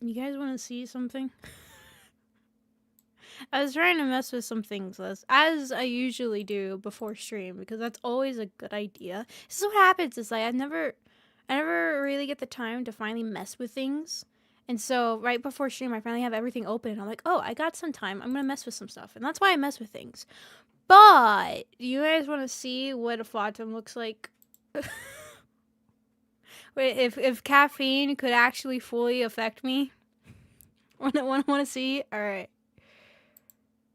You guys want to see something? I was trying to mess with some things as I usually do before stream because that's always a good idea. This is what happens is like I never really get the time to finally mess with things. And so right before stream I finally have everything open and I'm like, "Oh, I got some time. I'm going to mess with some stuff." And that's why I mess with things. But you guys want to see what a Fatum looks like? Wait, if caffeine could actually fully affect me? Want to see? All right.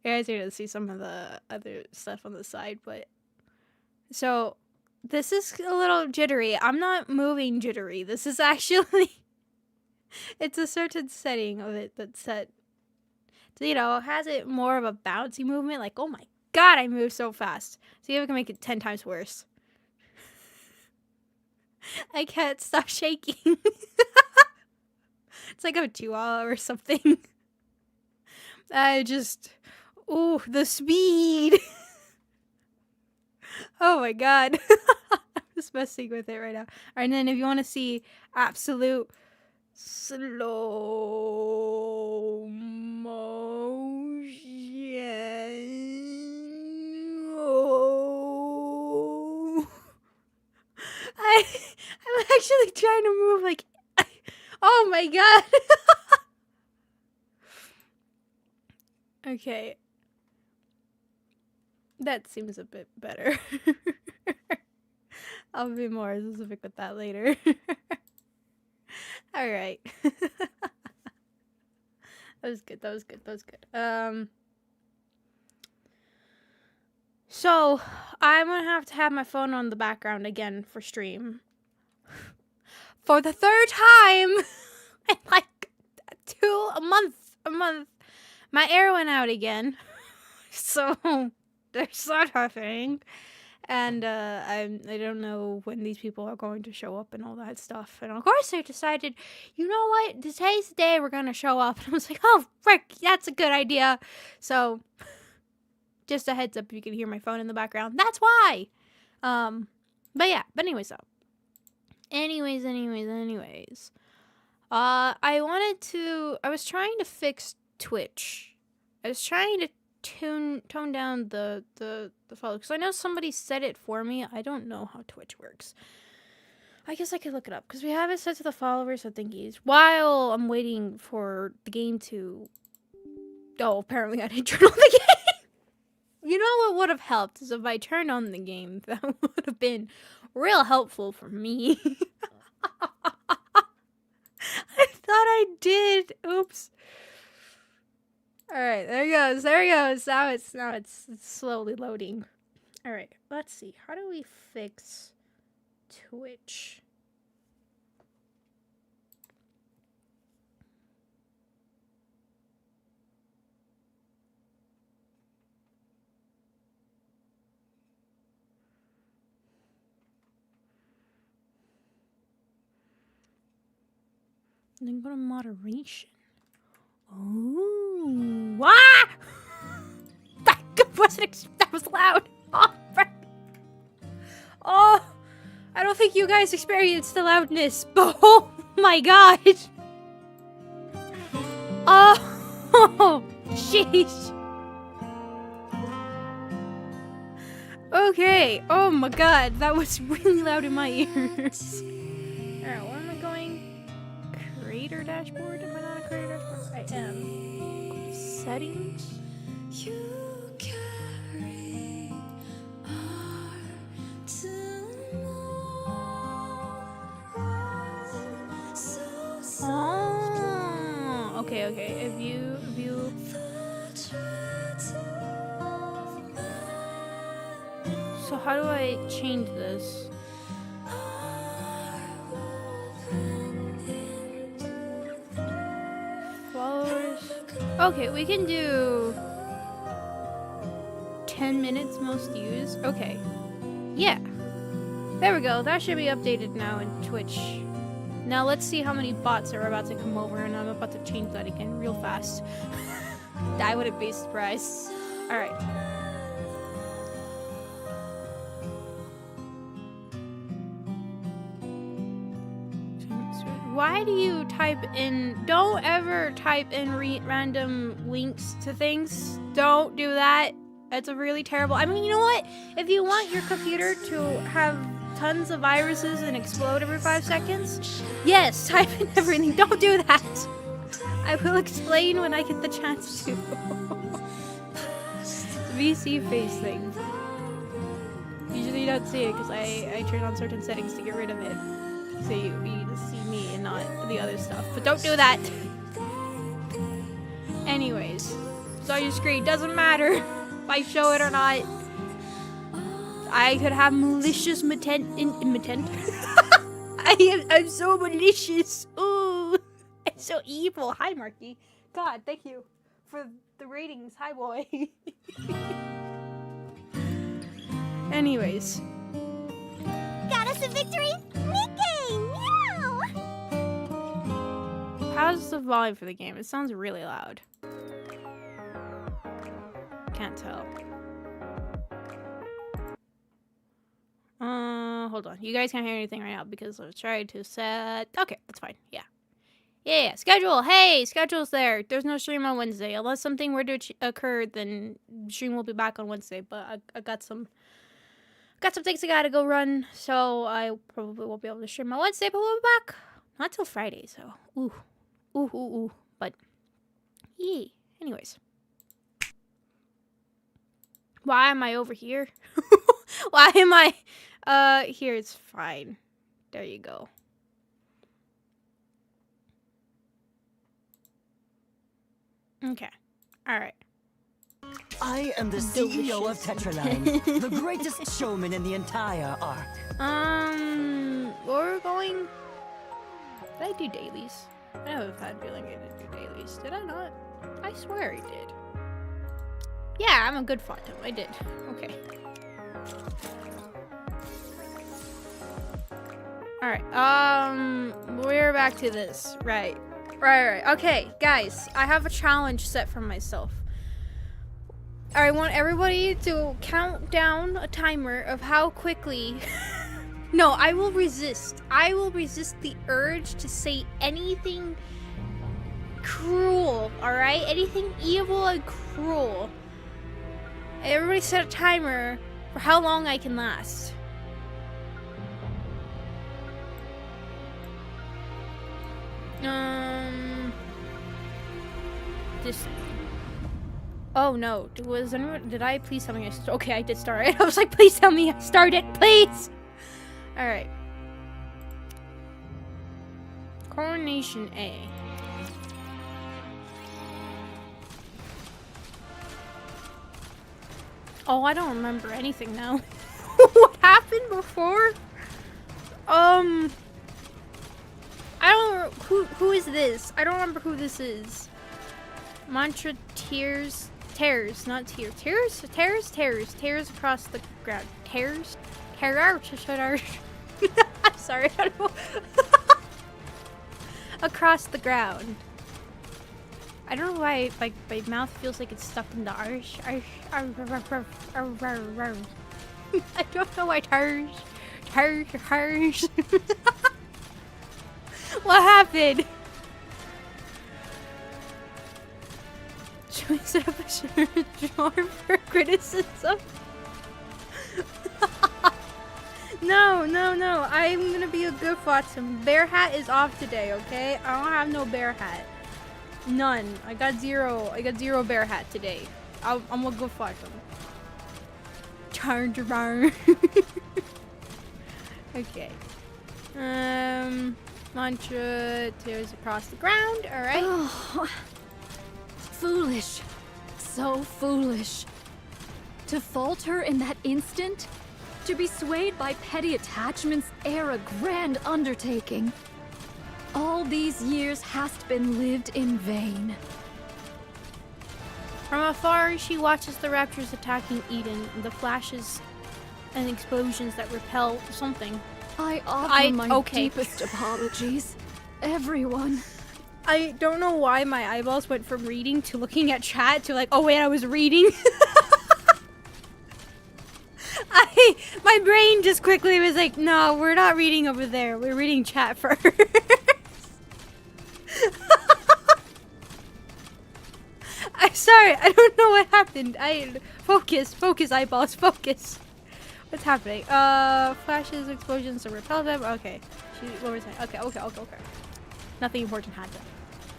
You guys are gonna see some of the other stuff on the side, but so this is a little jittery. I'm not moving jittery. This is actually it's a certain setting of it that's set. So, you know, has it more of a bouncy movement. Like, oh my god, I move so fast. See if I can make it 10 times worse. I can't stop shaking. It's like a chihuahua or something. Ooh, the speed. Oh my god. I'm just messing with it right now. Alright, and then if you want to see absolute slow motion. Oh. I'm actually trying to move like oh my god. Okay. That seems a bit better. I'll be more specific with that later. Alright. That was good. So, I'm gonna have to have my phone on the background again for stream. For the third time in like a month. My air went out again. So, there's that happening. And I don't know when these people are going to show up and all that stuff. And of course, they decided, you know what? Today's the day we're going to show up. And I was like, oh, frick, that's a good idea. So, just a heads up if you can hear my phone in the background. That's why. But yeah, but anyways, though. Anyways. I was trying to fix Twitch. I was trying to tone down the follow, because I know somebody said it for me. I don't know how Twitch works. I guess I could look it up because we have it set to the followers of thingies while I'm waiting for the game to. Oh, apparently I didn't turn on the game. You know what would have helped is if I turned on the game. That would have been real helpful for me. I thought I did. Oops. Alright, there he goes. Now it's slowly loading. Alright, let's see. How do we fix Twitch? And then go to moderation. Oh, ah! That was loud. Oh, frick. Oh, I don't think you guys experienced the loudness. Oh my god. Oh, sheesh. Okay. Oh my god, that was really loud in my ears. Alright, where am I going? Creator dashboard? Am I not a creator dashboard? I am. Settings? Oh, okay. If you. So how do I change this? Followers. Okay, we can do 10 minutes most used. Okay. Yeah. There we go. That should be updated now in Twitch. Now let's see how many bots are about to come over, and I'm about to change that again real fast. I wouldn't be surprised. Alright. why do you type in, don't ever type in random links to things. Don't do that. It's a really terrible, I mean, you know what? If you want your computer to have tons of viruses and explode every 5 seconds, yes, type in everything. Don't do that. I will explain when I get the chance to. VC face thing. Usually you don't see it because I turn on certain settings to get rid of it. So you just see me and not the other stuff. But don't do that! Anyways. It's on your screen. Doesn't matter if I show it or not. I could have malicious intent. I'm so malicious. Ooh. I'm so evil. Hi, Marky. God, thank you for the ratings. Hi, boy. Anyways. Got us a victory? Nikke! Meow! How's the volume for the game? It sounds really loud. Can't tell. Hold on. You guys can't hear anything right now because I was trying to set... Okay, that's fine. Yeah. Yeah, schedule. Hey, schedule's there. There's no stream on Wednesday. Unless something were to occur, then stream will be back on Wednesday. But I got some things I gotta go run, so I probably won't be able to stream on Wednesday, but we'll be back. Not till Friday, so ooh. But yeah. Anyways. Why am I over here? Why am I here? It's fine. There you go. Okay. Alright. I am the CEO of Tetraline, the greatest showman in the entire arc. We're going... Did I do dailies? I have a bad feeling I didn't do dailies. Did I not? I swear I did. Yeah, I'm a good Fatum. I did. Okay. Alright, we're back to this. Right. Okay, guys, I have a challenge set for myself. I want everybody to count down a timer of how quickly... No, I will resist. I will resist the urge to say anything cruel, alright? Anything evil and cruel. Everybody set a timer for how long I can last. This. Oh no! Did I please tell me I okay? I did start it. I was like, please tell me I started, please. All right. Coronation A. Oh, I don't remember anything now. What happened before? I don't. Who is this? I don't remember who this is. Mantra tears, not tears. Tears across the ground. Tears. I'm sorry, I don't know. Across the ground. I don't know why my mouth feels like it's stuck in the arsh. I don't know why tars. What happened? Should we set up a jar for criticism? No. I'm gonna be a good Fatum. Bear hat is off today, okay? I don't have no bear hat. None. I got zero bear hat today. I'm a good Fatum. Charge bar. Okay. Mantra tears across the ground. All right. Oh, foolish. So foolish. To falter in that instant? To be swayed by petty attachments ere a grand undertaking. All these years hast been lived in vain. From afar, she watches the raptors attacking Eden, the flashes and explosions that repel something. I offer my deepest apologies. Everyone. I don't know why my eyeballs went from reading to looking at chat to like, oh wait, I was reading. My brain just quickly was like, no, we're not reading over there. We're reading chat first. sorry. I don't know what happened. Focus, eyeballs, focus. What's happening? Flashes, explosions to repel them. Okay. What was that? Okay. Nothing important happened.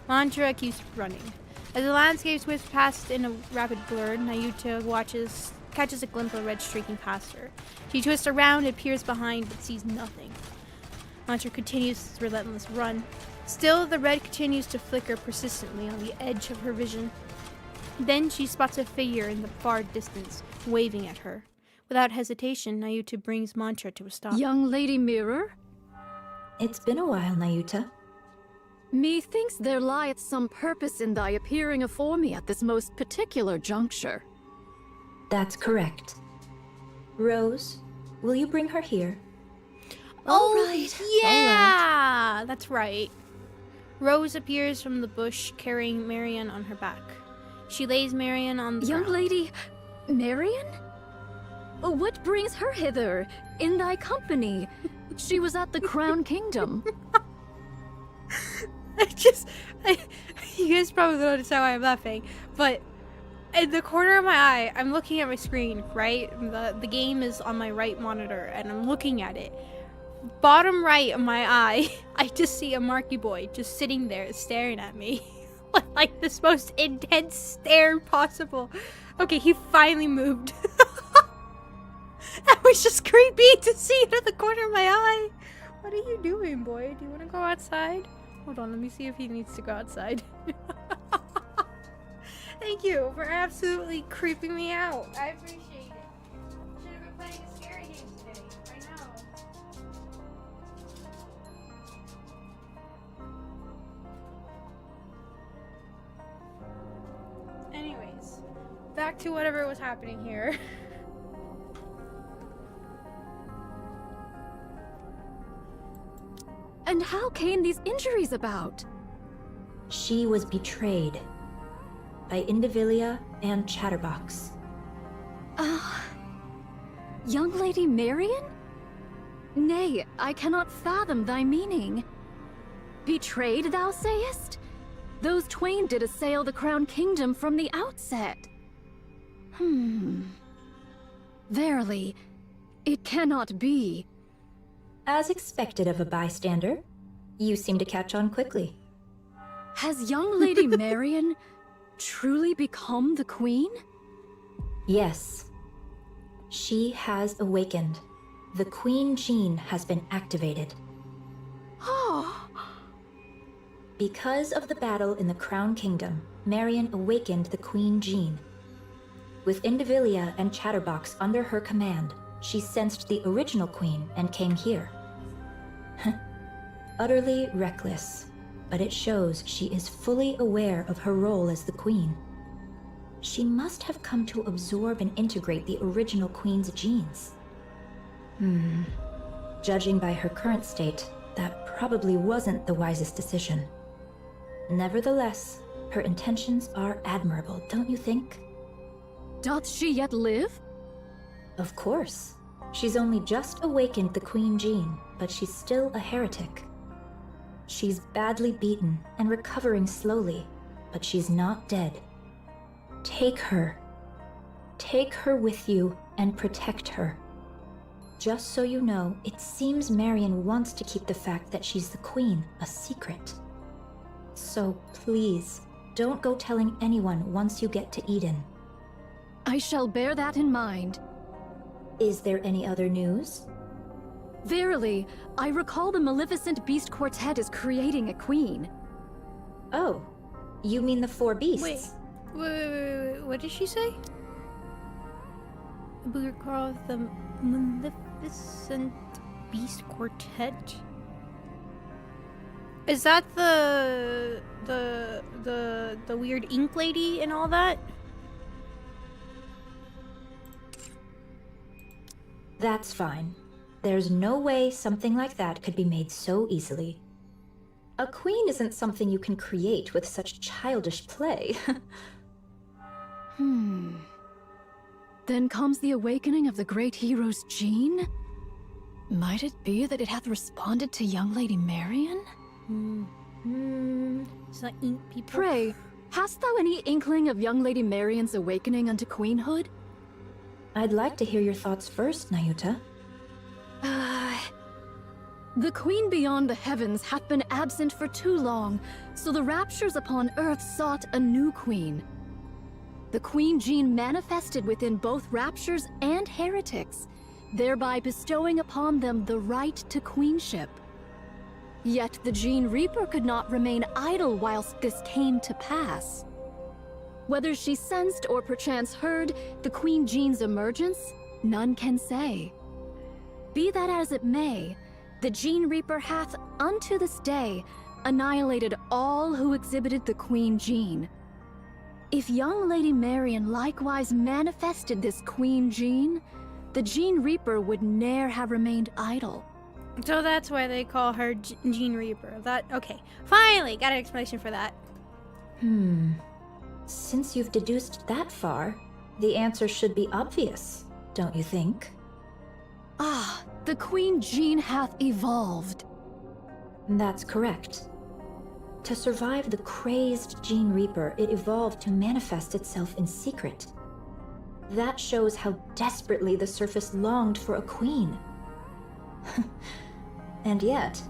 Mantra keeps running. As the landscape sweeps past in a rapid blur, Nikke catches a glimpse of red streaking past her. She twists around and peers behind, but sees nothing. Mantra continues his relentless run. Still, the red continues to flicker persistently on the edge of her vision. Then she spots a figure in the far distance, waving at her. Without hesitation, Nikke brings Mantra to a stop. Young Lady Mirror? It's been a while, Nikke. Methinks there lieth some purpose in thy appearing afore me at this most particular juncture. That's correct. Rose, will you bring her here? Yeah! That's right. Rose appears from the bush, carrying Marion on her back. She lays Marion on the Young ground. Lady... Marion? What brings her hither, in thy company? She was at the Crown Kingdom. You guys probably don't understand why I'm laughing, but in the corner of my eye, I'm looking at my screen, right? The game is on my right monitor, and I'm looking at it. Bottom right of my eye, I just see a Marky Boy just sitting there staring at me. Like this most intense stare possible. Okay, he finally moved. That was just creepy to see it in the corner of my eye. What are you doing, boy? Do you want to go outside? Hold on, let me see if he needs to go outside. Thank you for absolutely creeping me out. I appreciate it. Should have been playing a scary game today. I know. Anyways, back to whatever was happening here. And how came these injuries about? She was betrayed by Indivilia and Chatterbox. Young Lady Marion? Nay, I cannot fathom thy meaning. Betrayed, thou sayest? Those twain did assail the Crown Kingdom from the outset. Verily, it cannot be. As expected of a bystander, you seem to catch on quickly. Has young Lady Marion truly become the queen? Yes. She has awakened. The Queen Gene has been activated. Oh, Because of the battle in the Crown Kingdom, Marion awakened the Queen Gene. With Indivilia and Chatterbox under her command, she sensed the original queen and came here. Utterly reckless, but it shows she is fully aware of her role as the queen. She must have come to absorb and integrate the original queen's genes. Judging by her current state, that probably wasn't the wisest decision. Nevertheless, her intentions are admirable, don't you think? doth she yet live? Of course. She's only just awakened the Queen Gene, but she's still a heretic. She's badly beaten and recovering slowly, but she's not dead. Take her. Take her with you and protect her. Just so you know, it seems Marion wants to keep the fact that she's the queen a secret. So please, don't go telling anyone once you get to Eden. I shall bear that in mind. Is there any other news? Verily, I recall the Maleficent Beast Quartet is creating a queen. Oh, you mean the four beasts? Wait, what did she say? We call the Maleficent Beast Quartet? Is that the weird ink lady and all that? That's fine. There's no way something like that could be made so easily. A queen isn't something you can create with such childish play. Then comes the awakening of the great hero's gene? Might it be that it hath responded to young Lady Marion? It's not ink people. Pray, Hast thou any inkling of young Lady Marion's awakening unto queenhood? I'd like to hear your thoughts first, Nayuta. The queen beyond the heavens hath been absent for too long, so the raptures upon earth sought a new queen. The Queen Jean manifested within both raptures and heretics, thereby bestowing upon them the right to queenship. Yet the Jean Reaper could not remain idle whilst this came to pass. Whether she sensed or perchance heard the Queen Jean's emergence, none can say. Be that as it may, the Jean Reaper hath, unto this day, annihilated all who exhibited the Queen Jean. If young Lady Marion likewise manifested this Queen Jean, the Jean Reaper would ne'er have remained idle. So that's why they call her Jean Reaper. Okay. Finally, got an explanation for that. Since you've deduced that far, the answer should be obvious, don't you think? Ah, the Queen Jean hath evolved. That's correct. To survive the crazed Jean Reaper, it evolved to manifest itself in secret. That shows how desperately the surface longed for a queen. And yet,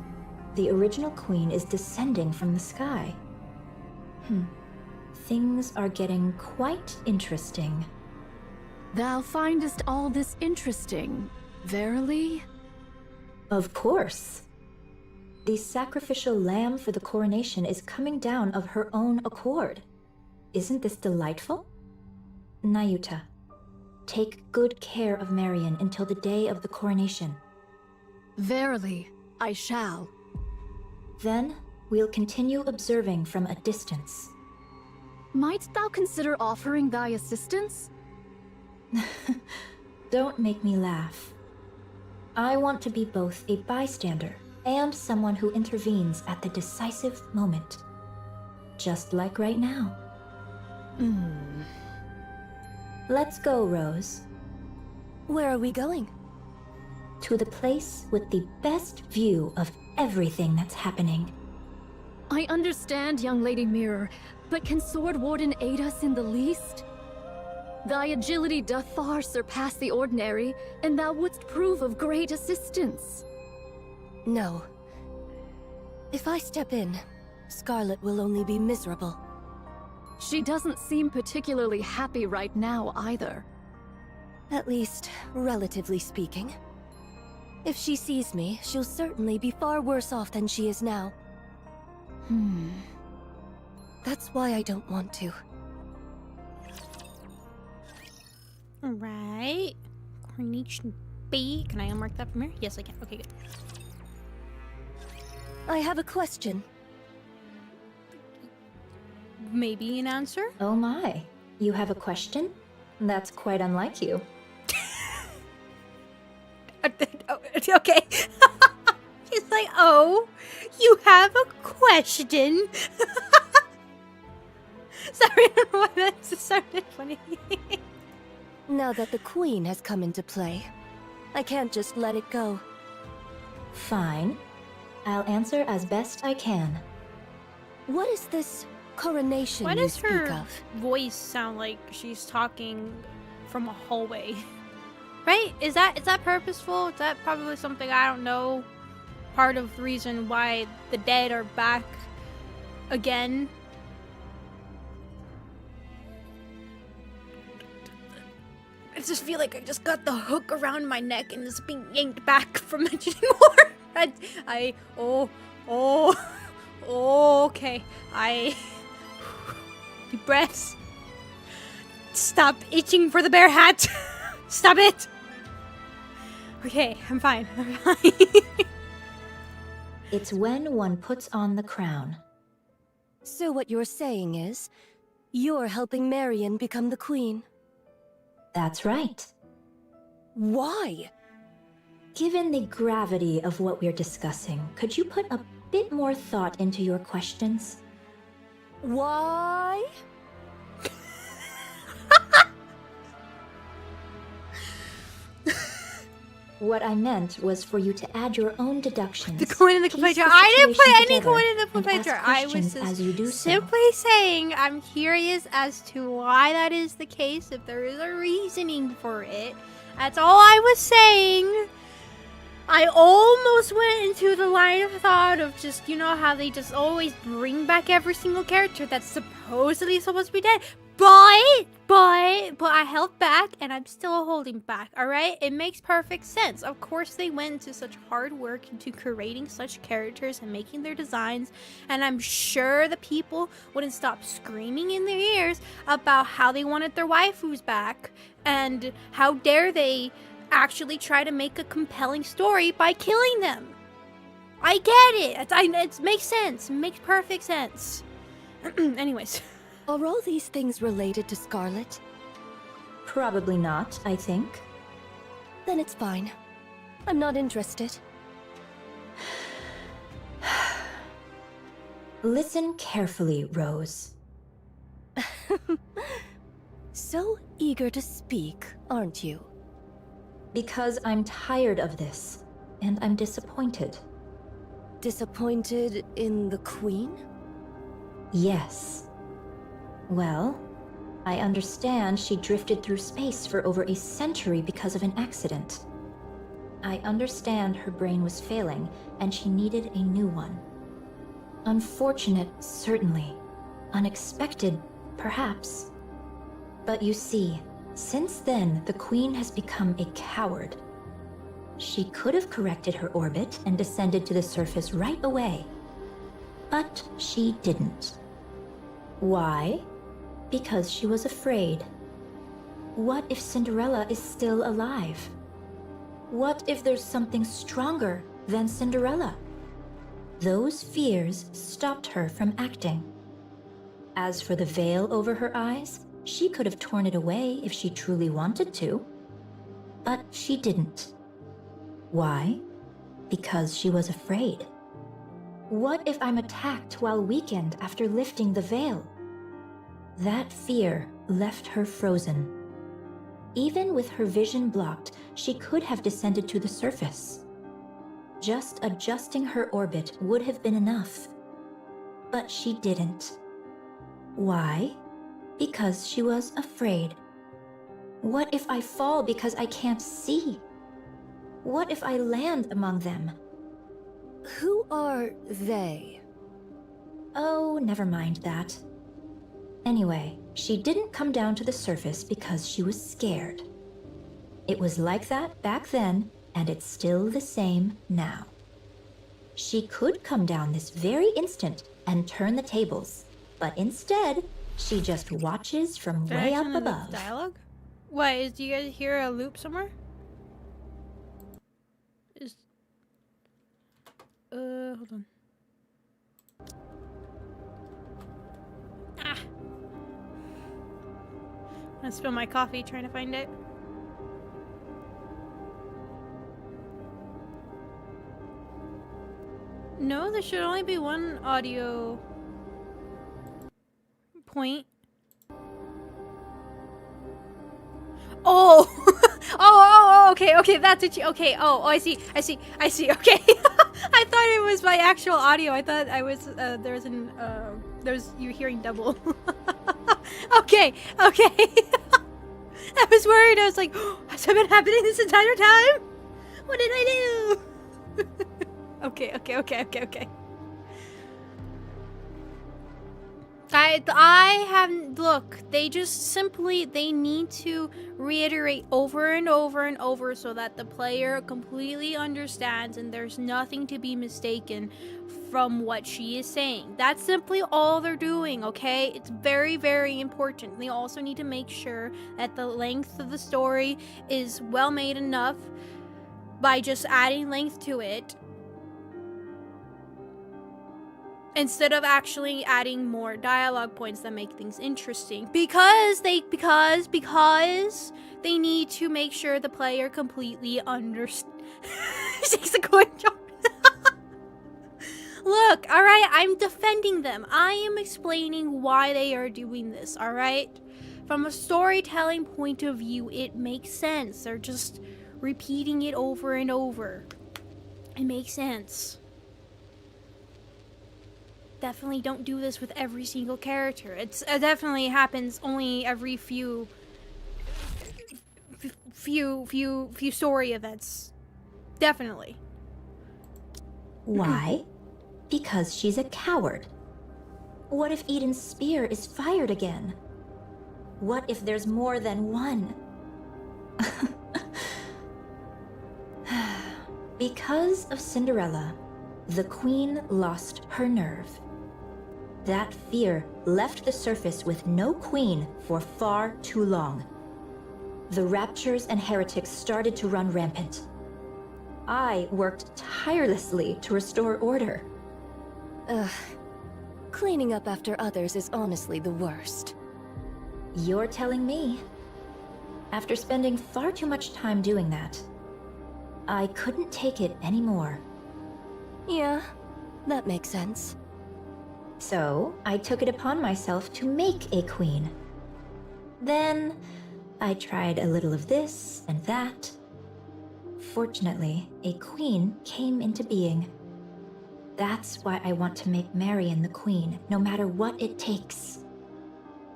the original queen is descending from the sky. Things are getting quite interesting. Thou findest all this interesting, verily? Of course. The sacrificial lamb for the coronation is coming down of her own accord. Isn't this delightful? Nayuta, take good care of Marion until the day of the coronation. Verily, I shall. Then, we'll continue observing from a distance. Might thou consider offering thy assistance? Don't make me laugh. I want to be both a bystander and someone who intervenes at the decisive moment. Just like right now. Let's go, Rose. Where are we going? To the place with the best view of everything that's happening. I understand, young Lady Mirror, but can Sword Warden aid us in the least? Thy agility doth far surpass the ordinary, and thou wouldst prove of great assistance. No. If I step in, Scarlet will only be miserable. She doesn't seem particularly happy right now, either. At least, relatively speaking. If she sees me, she'll certainly be far worse off than she is now. That's why I don't want to. Alright. Coronation B. Can I unmark that from here? Yes, I can. Okay, good. I have a question. Maybe an answer? Oh my, you have a question? That's quite unlike you. Okay. She's like, oh, you have a question? Sorry, I don't know why that just sounded funny. Now that the Queen has come into play, I can't just let it go. Fine. I'll answer as best I can. What is this coronation Why you does speak her of? voice sound like she's talking from a hallway? Right? Is that purposeful? Is that probably something I don't know? Part of the reason why the dead are back again? I just feel like I just got the hook around my neck and it's being yanked back from mentioning more. Okay. Deep breaths. Stop itching for the bear hat. Stop it. Okay, I'm fine. It's when one puts on the crown. So what you're saying is, you're helping Marion become the Queen. That's right. Why? Given the gravity of what we're discussing, could you put a bit more thought into your questions? Why? What I meant was for you to add your own deductions. The coin in the complaint jar. I didn't put any coin in the complaint jar. I was just as you do simply saying I'm curious as to why that is the case, if there is a reasoning for it. That's all I was saying. I almost went into the line of thought of just, you know how they just always bring back every single character that's supposedly supposed to be dead. But I held back, and I'm still holding back, alright? It makes perfect sense. Of course they went into such hard work into creating such characters and making their designs, and I'm sure the people wouldn't stop screaming in their ears about how they wanted their waifus back, and how dare they actually try to make a compelling story by killing them. I get it. It makes sense. It makes perfect sense. Anyways. Are all these things related to Scarlet? Probably not, I think. Then it's fine. I'm not interested. Listen carefully, Rose. So eager to speak, aren't you? Because I'm tired of this, and I'm disappointed. Disappointed in the Queen? Yes. Well, I understand she drifted through space for over a century because of an accident. I understand her brain was failing, and she needed a new one. Unfortunate, certainly. Unexpected, perhaps. But you see, since then, the Queen has become a coward. She could have corrected her orbit and descended to the surface right away. But she didn't. Why? Because she was afraid. What if Cinderella is still alive? What if there's something stronger than Cinderella? Those fears stopped her from acting. As for the veil over her eyes, she could have torn it away if she truly wanted to. But she didn't. Why? Because she was afraid. What if I'm attacked while weakened after lifting the veil? That fear left her frozen. Even with her vision blocked, she could have descended to the surface. Just adjusting her orbit would have been enough. But she didn't. Why? Because she was afraid. What if I fall because I can't see? What if I land among them? Who are they? Oh, never mind that. Anyway, she didn't come down to the surface because she was scared. It was like that back then, and it's still the same now. She could come down this very instant and turn the tables, but instead, she just watches from way up above. Dialogue? What, do you guys hear a loop somewhere? Hold on. Ah! I spilled my coffee trying to find it. No, there should only be one audio point. Oh! Okay, that's what you, okay, I see, okay. I thought it was my actual audio. I thought I was, you're hearing double. Okay. I was worried, I was like, has that been happening this entire time? What did I do? Okay. I haven't, look, they just simply, they need to reiterate over and over so that the player completely understands and there's nothing to be mistaken from what she is saying. That's simply all they're doing, okay? It's very, very important. They also need to make sure that the length of the story is well made enough by just adding length to it, instead of actually adding more dialogue points that make things interesting. Because they need to make sure the player completely understands. Takes a coin drop. Look, alright, I'm defending them. I am explaining why they are doing this, alright? From a storytelling point of view, it makes sense. They're just repeating it over and over. It makes sense. Definitely don't do this with every single character. It definitely happens only every few story events. Definitely. Why? Because she's a coward. What if Eden's spear is fired again? What if there's more than one? Because of Cinderella, the queen lost her nerve. That fear left the surface with no queen for far too long. The raptures and heretics started to run rampant. I worked tirelessly to restore order. Ugh. Cleaning up after others is honestly the worst. You're telling me. After spending far too much time doing that, I couldn't take it anymore. Yeah, that makes sense. So, I took it upon myself to make a queen. Then, I tried a little of this and that. Fortunately, a queen came into being. That's why I want to make Marion the queen, no matter what it takes.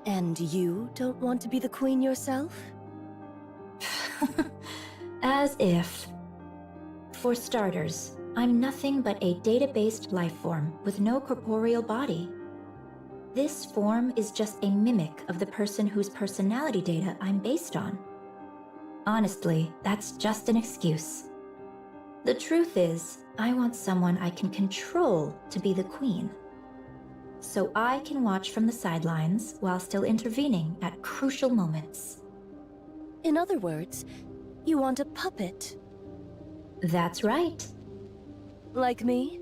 And you don't want to be the queen yourself? As if. For starters, I'm nothing but a data-based life form with no corporeal body. This form is just a mimic of the person whose personality data I'm based on. Honestly, that's just an excuse. The truth is, I want someone I can control to be the queen. So I can watch from the sidelines while still intervening at crucial moments. In other words, you want a puppet. That's right. Like me?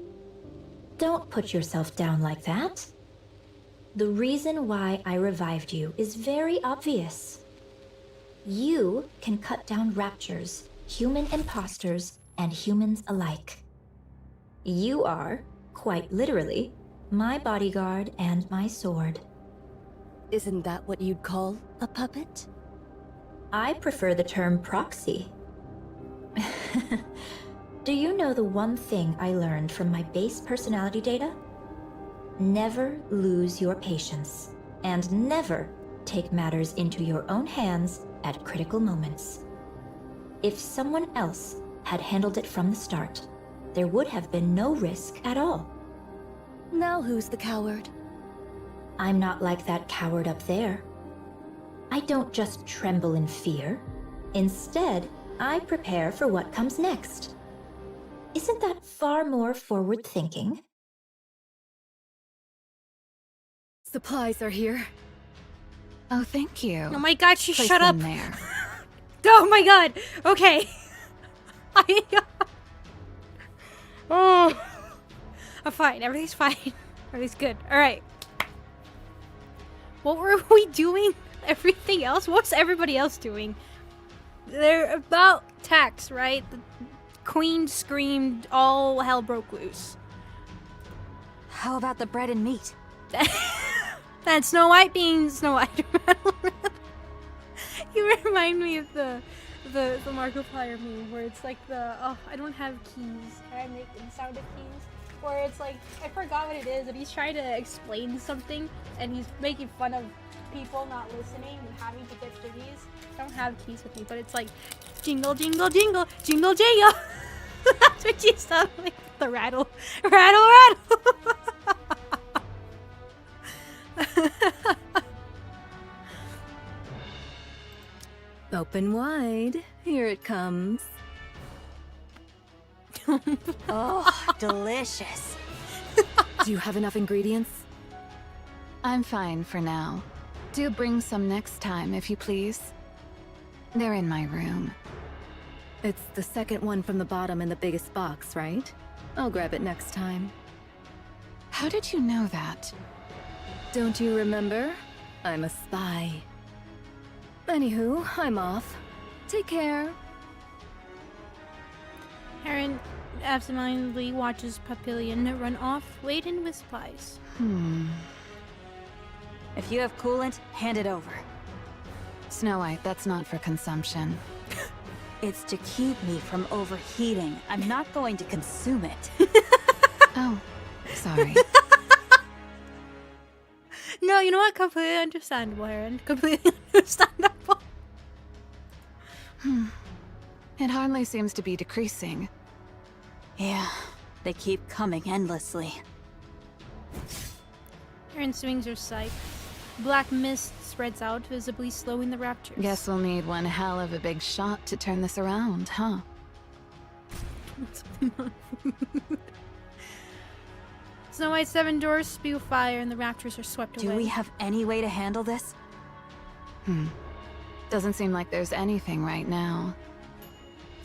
Don't put yourself down like that. The reason why I revived you is very obvious. You can cut down raptures, human imposters, and humans alike. You are, quite literally, my bodyguard and my sword. Isn't that what you'd call a puppet? I prefer the term proxy. Do you know the one thing I learned from my base personality data? Never lose your patience, and never take matters into your own hands at critical moments. If someone else had handled it from the start, there would have been no risk at all. Now who's the coward? I'm not like that coward up there. I don't just tremble in fear. Instead, I prepare for what comes next. Isn't that far more forward-thinking? Supplies are here. Oh, thank you. Oh my god, she Place shut up. them there. Oh my god. Okay. Oh. I'm fine. Everything's fine. Everything's good. Alright. What were we doing? Everything else? What's everybody else doing? They're about tax, right? The queen screamed, all hell broke loose. How about the bread and meat? That's Snow White being Snow White. You remind me of the Markiplier meme where it's like I don't have keys. I make the sound of keys. Where it's like, I forgot what it is, and he's trying to explain something, and he's making fun of people not listening and having to get the keys. I don't have keys with me, but it's like, jingle, jingle, jingle, jingle, jingle. That's what you sound like, the rattle, rattle, rattle. Open wide. Here it comes. Oh, delicious. Do you have enough ingredients? I'm fine for now. Do bring some next time, if you please. They're in my room. It's the second one from the bottom in the biggest box, right? I'll grab it next time. How did you know that? Don't you remember? I'm a spy. Anywho, I'm off. Take care. Heron absentmindedly watches Papillion run off, laden with supplies. If you have coolant, hand it over. Snow White, that's not for consumption. It's to keep me from overheating. I'm not going to consume it. Oh, sorry. No, you know what? Completely understandable, Aaron. Completely understandable. It hardly seems to be decreasing. Yeah, they keep coming endlessly. Aaron swings her scythe. Black mist spreads out, visibly slowing the raptors. Guess we'll need one hell of a big shot to turn this around, huh? Snow White's 7 doors spew fire and the raptors are swept away. Do we have any way to handle this? Doesn't seem like there's anything right now.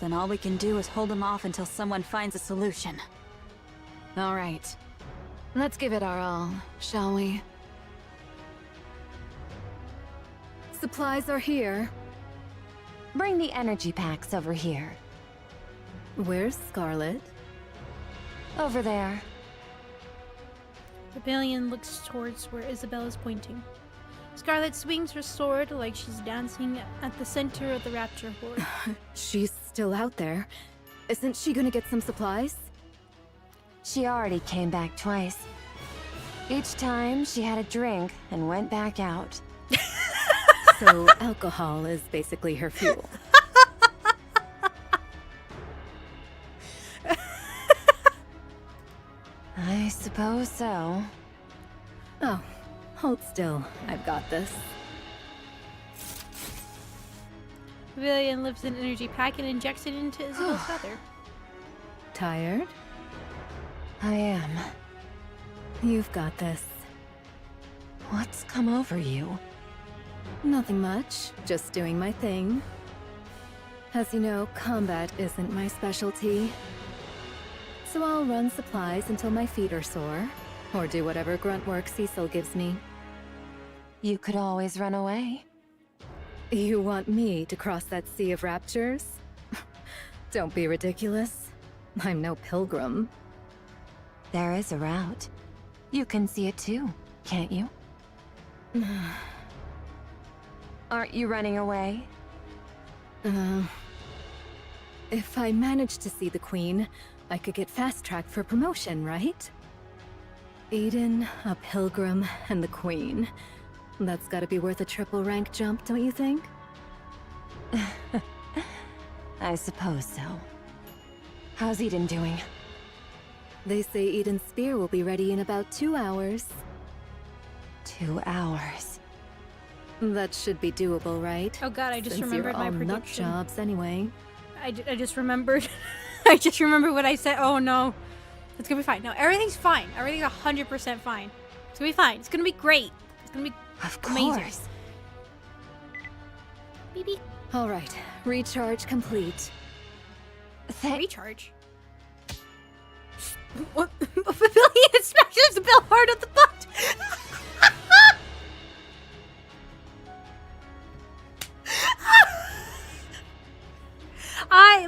Then all we can do is hold them off until someone finds a solution. All right. Let's give it our all, shall we? Supplies are here. Bring the energy packs over here. Where's Scarlet? Over there. Rebellion looks towards where Isabel is pointing. Scarlet swings her sword like she's dancing at the center of the raptor horde. She's still out there. Isn't she gonna get some supplies? She already came back twice. Each time, she had a drink and went back out. So alcohol is basically her fuel. I suppose so. Oh, hold still. I've got this. Rebellion lifts an energy pack and injects it into Isabel's feather. Tired? I am. You've got this. What's come over you? Nothing much. Just doing my thing. As you know, combat isn't my specialty. So I'll run supplies until my feet are sore, or do whatever grunt work Cecil gives me. You could always run away. You want me to cross that sea of raptures? Don't be ridiculous. I'm no pilgrim. There is a route. You can see it too, can't you? Aren't you running away? If I manage to see the Queen, I could get fast-tracked for promotion, right? Eden, a pilgrim, and the Queen. That's gotta be worth a triple rank jump, don't you think? I suppose so. How's Eden doing? They say Eden's spear will be ready in about 2 hours. 2 hours. That should be doable, right? Oh god, I just Since remembered you're my all nut prediction. jobs anyway. I just remembered. I just remembered what I said. Oh no. It's gonna be fine. No, everything's fine. Everything's 100% fine. It's gonna be fine. It's gonna be great. It's gonna be Of amazing. course. Beep beep. All right, recharge complete. Recharge. What? Pavilion smashes the bell hard at the butt.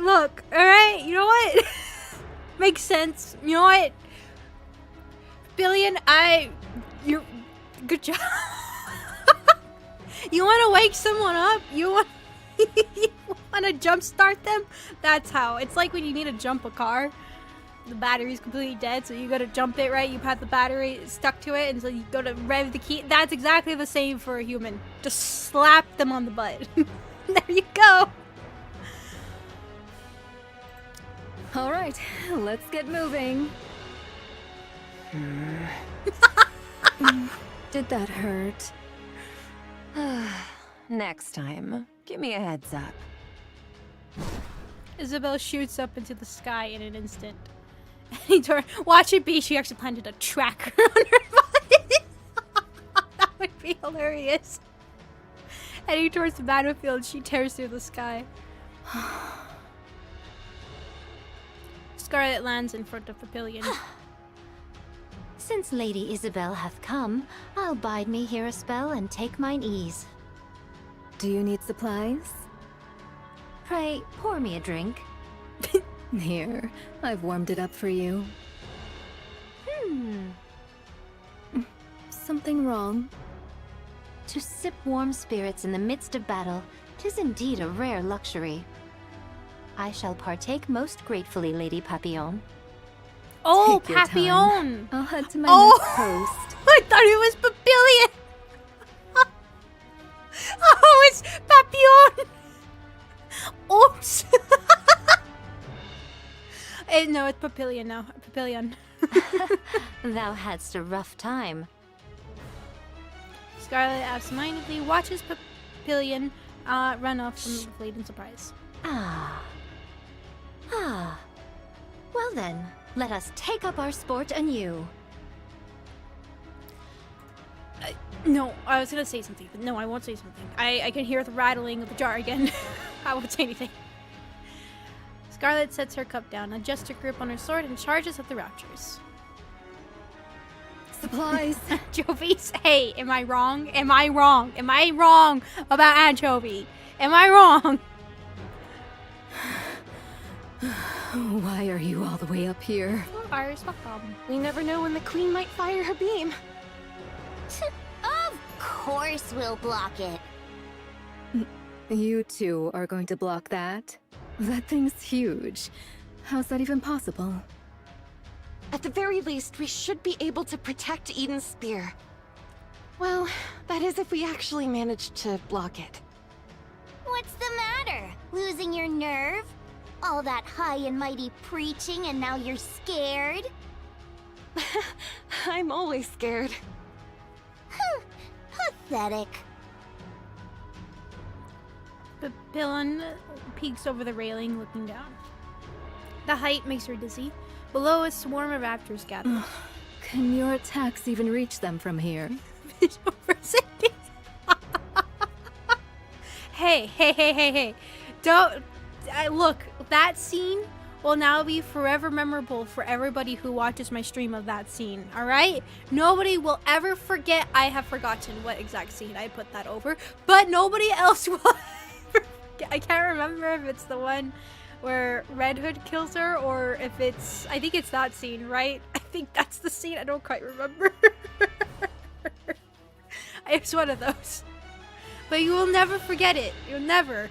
Look, alright, you know what? Makes sense. You know what? Billion, you're, good job. You want to wake someone up? You want to jumpstart them? That's how. It's like when you need to jump a car. The battery's completely dead, so you gotta jump it, right? You have the battery stuck to it, and so you go to rev the key. That's exactly the same for a human. Just slap them on the butt. There you go. All right, let's get moving. Did that hurt? Next time, give me a heads up. Isabel shoots up into the sky in an instant. Watch it be, she actually planted a tracker on her body. That would be hilarious. Heading towards the battlefield, she tears through the sky. Scarlet lands in front of the pillion. Since Lady Isabel hath come, I'll bide me here a spell and take mine ease. Do you need supplies? Pray, pour me a drink. Here, I've warmed it up for you. Something wrong? To sip warm spirits in the midst of battle, 'tis indeed a rare luxury. I shall partake most gratefully, Lady Papillon. Oh, Take your time. Papillon! I'll head to my Oh. next post. I thought it was Papillion! Oh, it's Papillon! Oops! No, it's Papillion now. Papillion. Thou hadst a rough time. Scarlet absentmindedly watches Papillion run off from Fleet in surprise. Ah. Well then, let us take up our sport anew. No, I was gonna say something, but no, I won't say something. I can hear the rattling of the jar again. I won't say anything. Scarlet sets her cup down, adjusts her grip on her sword, and charges at the Raptors. Supplies. Anchovies? Hey, am I wrong? Am I wrong? Am I wrong about anchovy? Am I wrong? Why are you all the way up here? Fires, what problem? We never know when the queen might fire her beam. Of course we'll block it. You two are going to block that? That thing's huge. How's that even possible? At the very least, we should be able to protect Eden's spear. Well, that is if we actually manage to block it. What's the matter? Losing your nerve? All that high and mighty preaching and now you're scared? I'm always scared. Pathetic. Papillon peeks over the railing, looking down. The height makes her dizzy. Below, a swarm of raptors gather. Can your attacks even reach them from here? Hey. Don't... look, that scene will now be forever memorable for everybody who watches my stream of that scene, alright? Nobody will ever forget. I have forgotten what exact scene I put that over, but nobody else will ever forget. I can't remember if it's the one where Red Hood kills her or if it's... I think it's that scene, right? I think that's the scene. I don't quite remember. It's one of those. But you will never forget it. You'll never.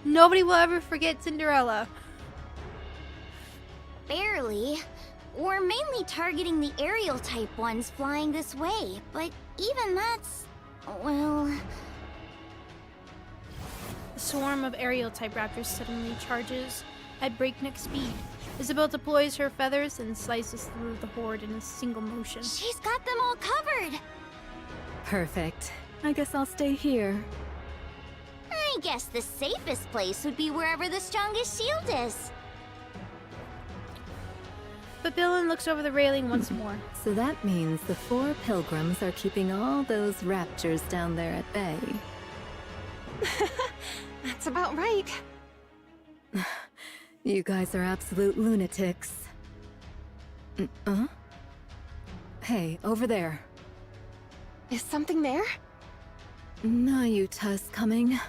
Nobody will ever forget Cinderella. Barely. We're mainly targeting the aerial type ones flying this way, but even that's... well... A swarm of aerial type raptors suddenly charges at breakneck speed. Isabel deploys her feathers and slices through the horde in a single motion. She's got them all covered! Perfect. I guess I'll stay here. I guess the safest place would be wherever the strongest shield is. Papillon looks over the railing once more. So that means the 4 pilgrims are keeping all those raptors down there at bay. That's about right. You guys are absolute lunatics. Hey, over there. Is something there? Nayuta's coming.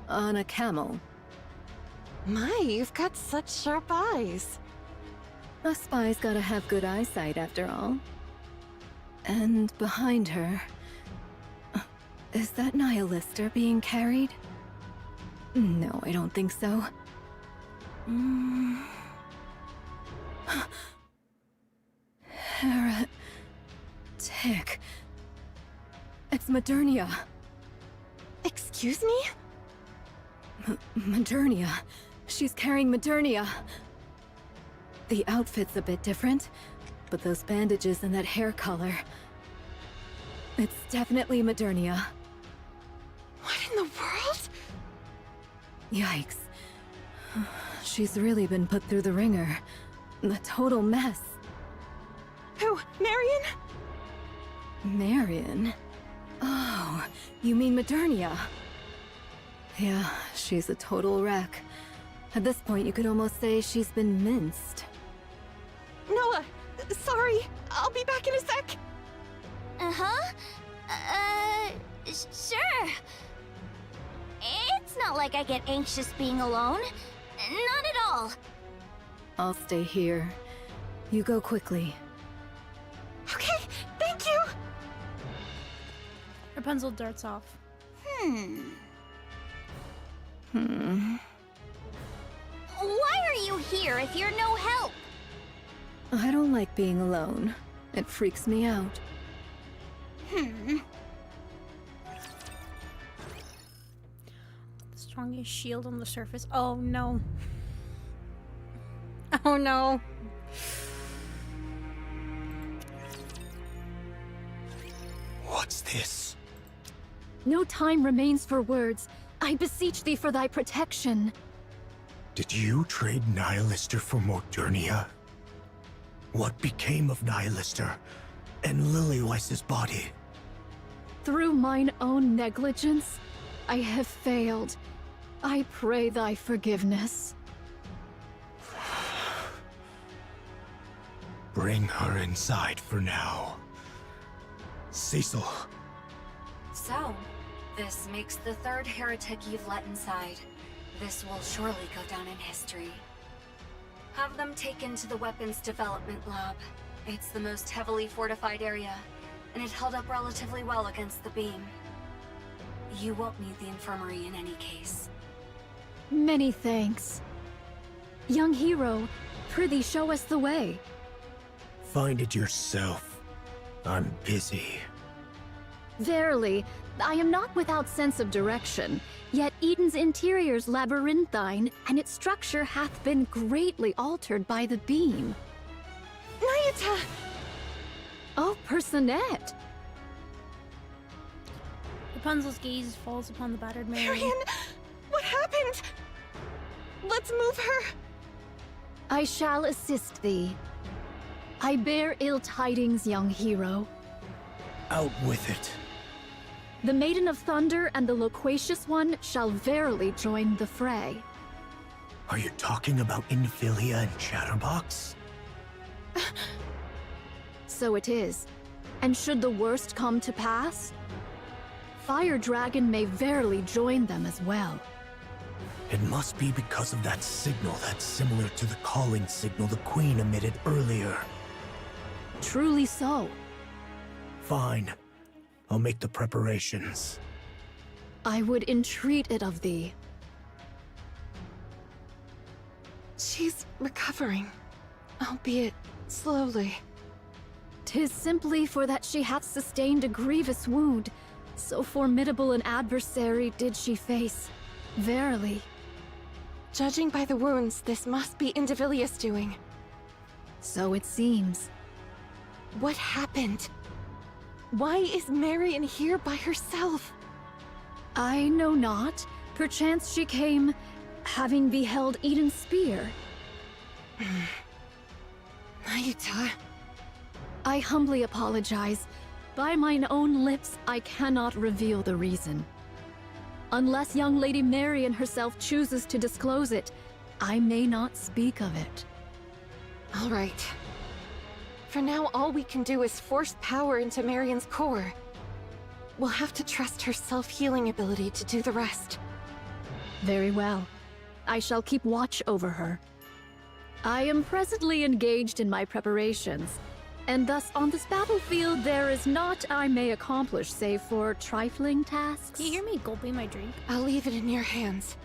On a camel. My, you've got such sharp eyes. A spy's gotta have good eyesight after all. And behind her... is that Nihilister being carried? No, I don't think so. Heretic. It's Modernia. Excuse me? Modernia. She's carrying Modernia. The outfit's a bit different, but those bandages and that hair color... it's definitely Modernia. What in the world? Yikes. She's really been put through the ringer. A total mess. Who? Marion? Marion? Oh, you mean Modernia? Yeah, she's a total wreck. At this point, you could almost say she's been minced. Noah, sorry. I'll be back in a sec. Uh-huh. Sure. It's not like I get anxious being alone. Not at all. I'll stay here. You go quickly. Okay, thank you. Rapunzel darts off. here if you're no help? I don't like being alone. It freaks me out. Hmm. The strongest shield on the surface. Oh no. Oh no. What's this? No time remains for words. I beseech thee for thy protection. Did you trade Nihilister for Modernia? What became of Nihilister and Lilyweise's body? Through mine own negligence, I have failed. I pray thy forgiveness. Bring her inside for now. Cecil. So, this makes the third heretic you've let inside. This will surely go down in history. Have them taken to the weapons development lab. It's the most heavily fortified area, and it held up relatively well against the beam. You won't need the infirmary in any case. Many thanks. Young hero, prithee show us the way. Find it yourself. I'm busy. Verily, I am not without sense of direction, yet Eden's interior's labyrinthine, and its structure hath been greatly altered by the beam. Nayata! Oh, Personette! Rapunzel's gaze falls upon the battered Marion. Marion! What happened? Let's move her! I shall assist thee. I bear ill tidings, young hero. Out with it. The Maiden of Thunder and the Loquacious One shall verily join the fray. Are you talking about Infilia and Chatterbox? So it is. And should the worst come to pass, Fire Dragon may verily join them as well. It must be because of that signal that's similar to the calling signal the Queen emitted earlier. Truly so. Fine. I'll make the preparations. I would entreat it of thee. She's recovering, albeit slowly. 'Tis simply for that she hath sustained a grievous wound. So formidable an adversary did she face. Verily. Judging by the wounds, this must be Indivilius doing. So it seems. What happened? Why is Marion here by herself? I know not. Perchance she came, having beheld Eden's spear. Nayuta. I humbly apologize. By mine own lips, I cannot reveal the reason. Unless young Lady Marion herself chooses to disclose it, I may not speak of it. All right. For now, all we can do is force power into Marion's core. We'll have to trust her self-healing ability to do the rest. Very well. I shall keep watch over her. I am presently engaged in my preparations, and thus on this battlefield there is naught I may accomplish save for trifling tasks. Can you hear me gulping my drink? I'll leave it in your hands.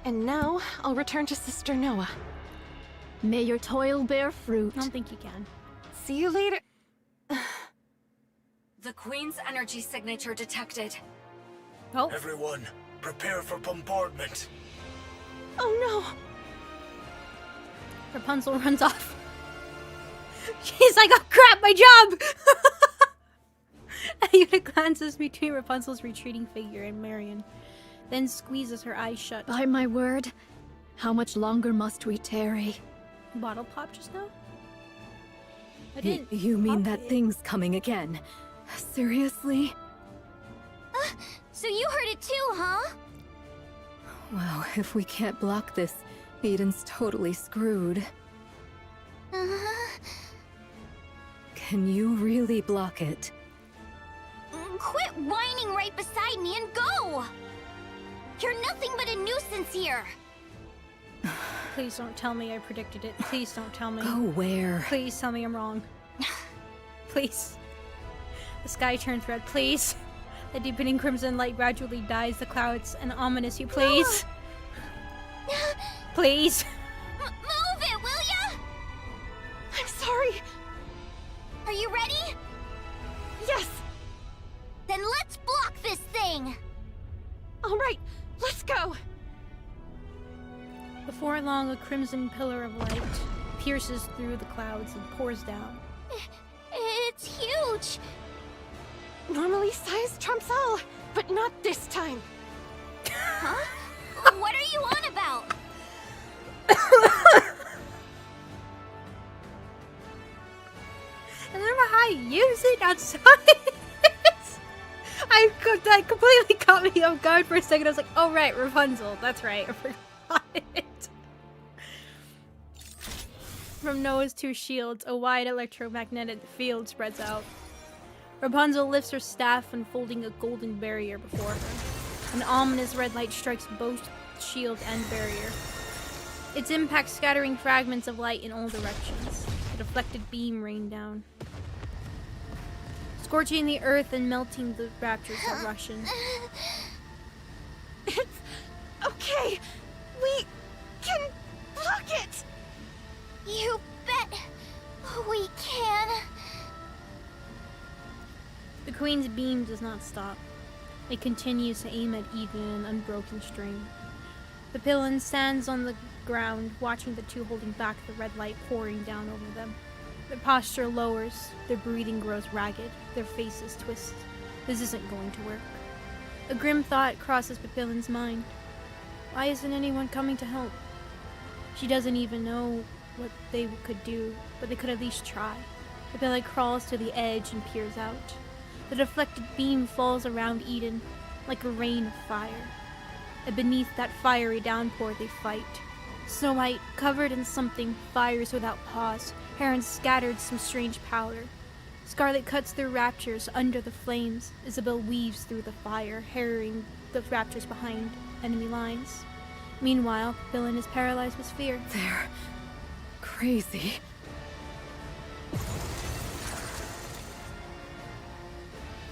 And now, I'll return to Sister Noah. May your toil bear fruit. I don't think you can. See you later. The Queen's energy signature detected. Oh. Everyone, prepare for bombardment. Oh no! Rapunzel runs off. She's like, oh crap, my job! Ayuna glances between Rapunzel's retreating figure and Marion, then squeezes her eyes shut. By my word, how much longer must we tarry? Bottle pop just now? I didn't. You mean pop that it. thing's coming again? Seriously? So you heard it too, huh? Wow, if we can't block this, Eden's totally screwed. Can you really block it? Quit whining right beside me and go! You're nothing but a nuisance here. Please don't tell me I predicted it. Please don't tell me. Go where? Please tell me I'm wrong. Please. The sky turns red. Please. The deepening crimson light gradually dyes the clouds and ominous you. Please. Please. Move it, will Before long, a crimson pillar of light pierces through the clouds and pours down. It's huge! Normally size trumps all, but not this time. Huh? What are you on about? I remember how I use it outside. That completely caught me off guard for a second. I was like, oh right, Rapunzel. That's right, I forgot it. From Noah's two shields, a wide electromagnetic field spreads out. Rapunzel lifts her staff, unfolding a golden barrier before her. An ominous red light strikes both shield and barrier. Its impact scattering fragments of light in all directions. A deflected beam rained down, scorching the earth and melting the raptors that rush in. It's okay. We can block it. You bet we can. The Queen's beam does not stop. It continues to aim at Eden in an unbroken stream. The Pillin stands on the ground, watching the two holding back the red light pouring down over them. Their posture lowers, their breathing grows ragged, their faces twist. This isn't going to work. A grim thought crosses Papillin's mind. Why isn't anyone coming to help? She doesn't even know what they could do, but they could at least try. Papillin crawls to the edge and peers out. The deflected beam falls around Eden like a rain of fire. And beneath that fiery downpour they fight. Snow White, covered in something, fires without pause. Heron scattered some strange powder. Scarlet cuts through raptors under the flames. Isabel weaves through the fire, harrying the raptors behind enemy lines. Meanwhile, Papillin is paralyzed with fear. They're crazy.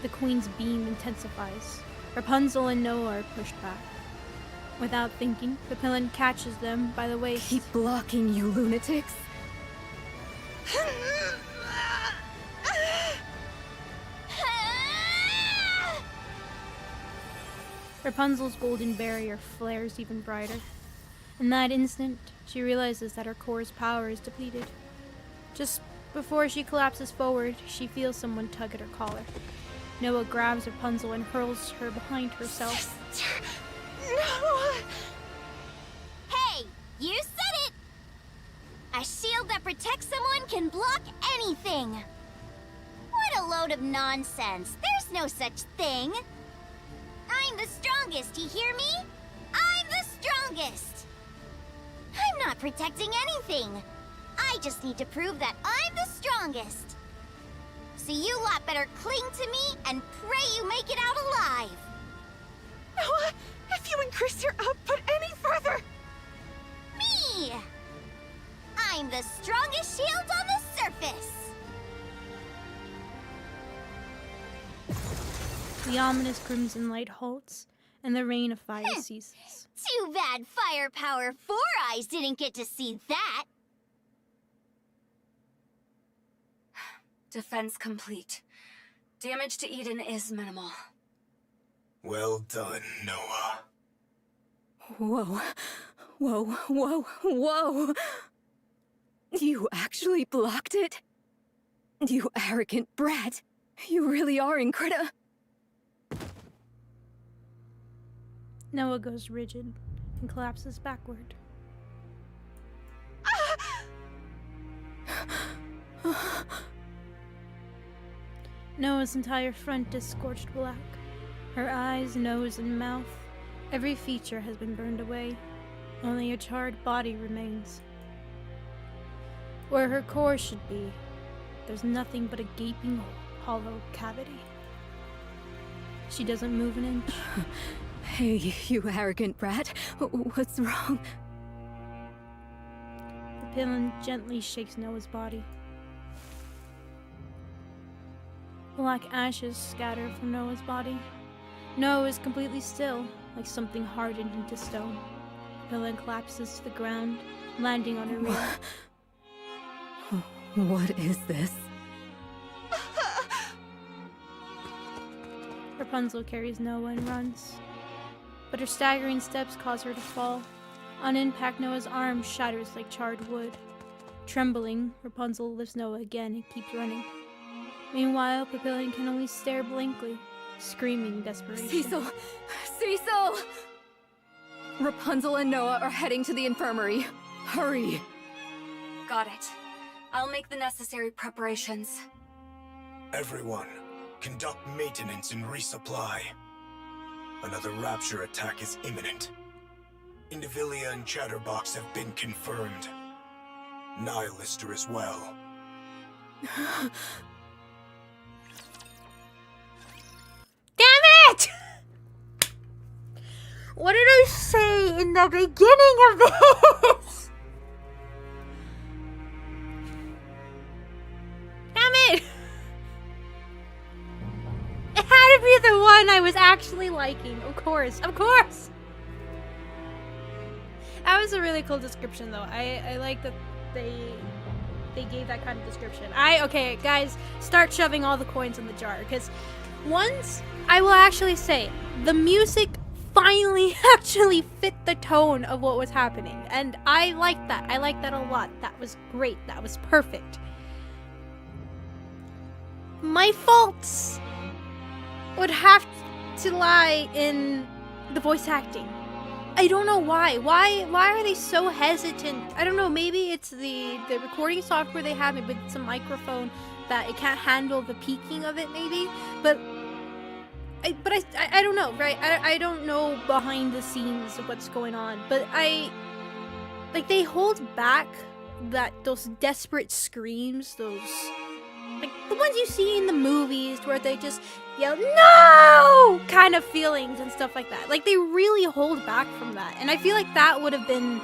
The Queen's beam intensifies. Rapunzel and Noah are pushed back. Without thinking, Papillin catches them by the waist. Keep blocking, you lunatics. Rapunzel's golden barrier flares even brighter. In that instant, she realizes that her core's power is depleted. Just before she collapses forward, she feels someone tug at her collar. Noah grabs Rapunzel and hurls her behind herself. No! Hey, you said it! A shield that protects someone can block anything! What a load of nonsense! There's no such thing! I'm the strongest, you hear me? I'm the strongest! I'm not protecting anything! I just need to prove that I'm the strongest! So you lot better cling to me and pray you make it out alive! Noah, if you increase your output any further... Me! I'm the strongest shield on the surface! The ominous crimson light halts, and the rain of fire ceases. Too bad Firepower 4 Eyes didn't get to see that! Defense complete. Damage to Eden is minimal. Well done, Noah. Whoa. Whoa, whoa, whoa! You actually blocked it? You arrogant brat! You really are incredible. Noah goes rigid and collapses backward. Noah's entire front is scorched black. Her eyes, nose, and mouth, every feature has been burned away. Only a charred body remains. Where her core should be, there's nothing but a gaping, hollow cavity. She doesn't move an inch. Hey, you arrogant brat. What's wrong? The Pillin gently shakes Noah's body. Black ashes scatter from Noah's body. Noah is completely still, like something hardened into stone. Pillin collapses to the ground, landing on her rear. What is this? Rapunzel carries Noah and runs, but her staggering steps cause her to fall. On impact, Noah's arm shatters like charred wood. Trembling, Rapunzel lifts Noah again and keeps running. Meanwhile, Papillon can only stare blankly, screaming in desperation. Cecil! Cecil! Rapunzel and Noah are heading to the infirmary. Hurry! Got it. I'll make the necessary preparations. Everyone, conduct maintenance and resupply. Another Rapture attack is imminent. Indivilia and Chatterbox have been confirmed. Nihilister as well. Damn it! What did I say in the beginning of this? Damn it! It had to be the one I was actually liking. Of course, of course! That was a really cool description, though. I like that they gave that kind of description. Okay, guys, start shoving all the coins in the jar, because once, I will actually say, the music finally actually fit the tone of what was happening, and I like that. I like that a lot. That was great. That was perfect. My faults would have to lie in the voice acting. I don't know why. Why are they so hesitant? I don't know, maybe it's the recording software they have, maybe it's a microphone that it can't handle the peaking of it, maybe. But I don't know, right? I don't know behind the scenes of what's going on, but they hold back those desperate screams, those like the ones you see in the movies where they just yell no kind of feelings and stuff like that. Like, they really hold back from that, and I feel like that would have been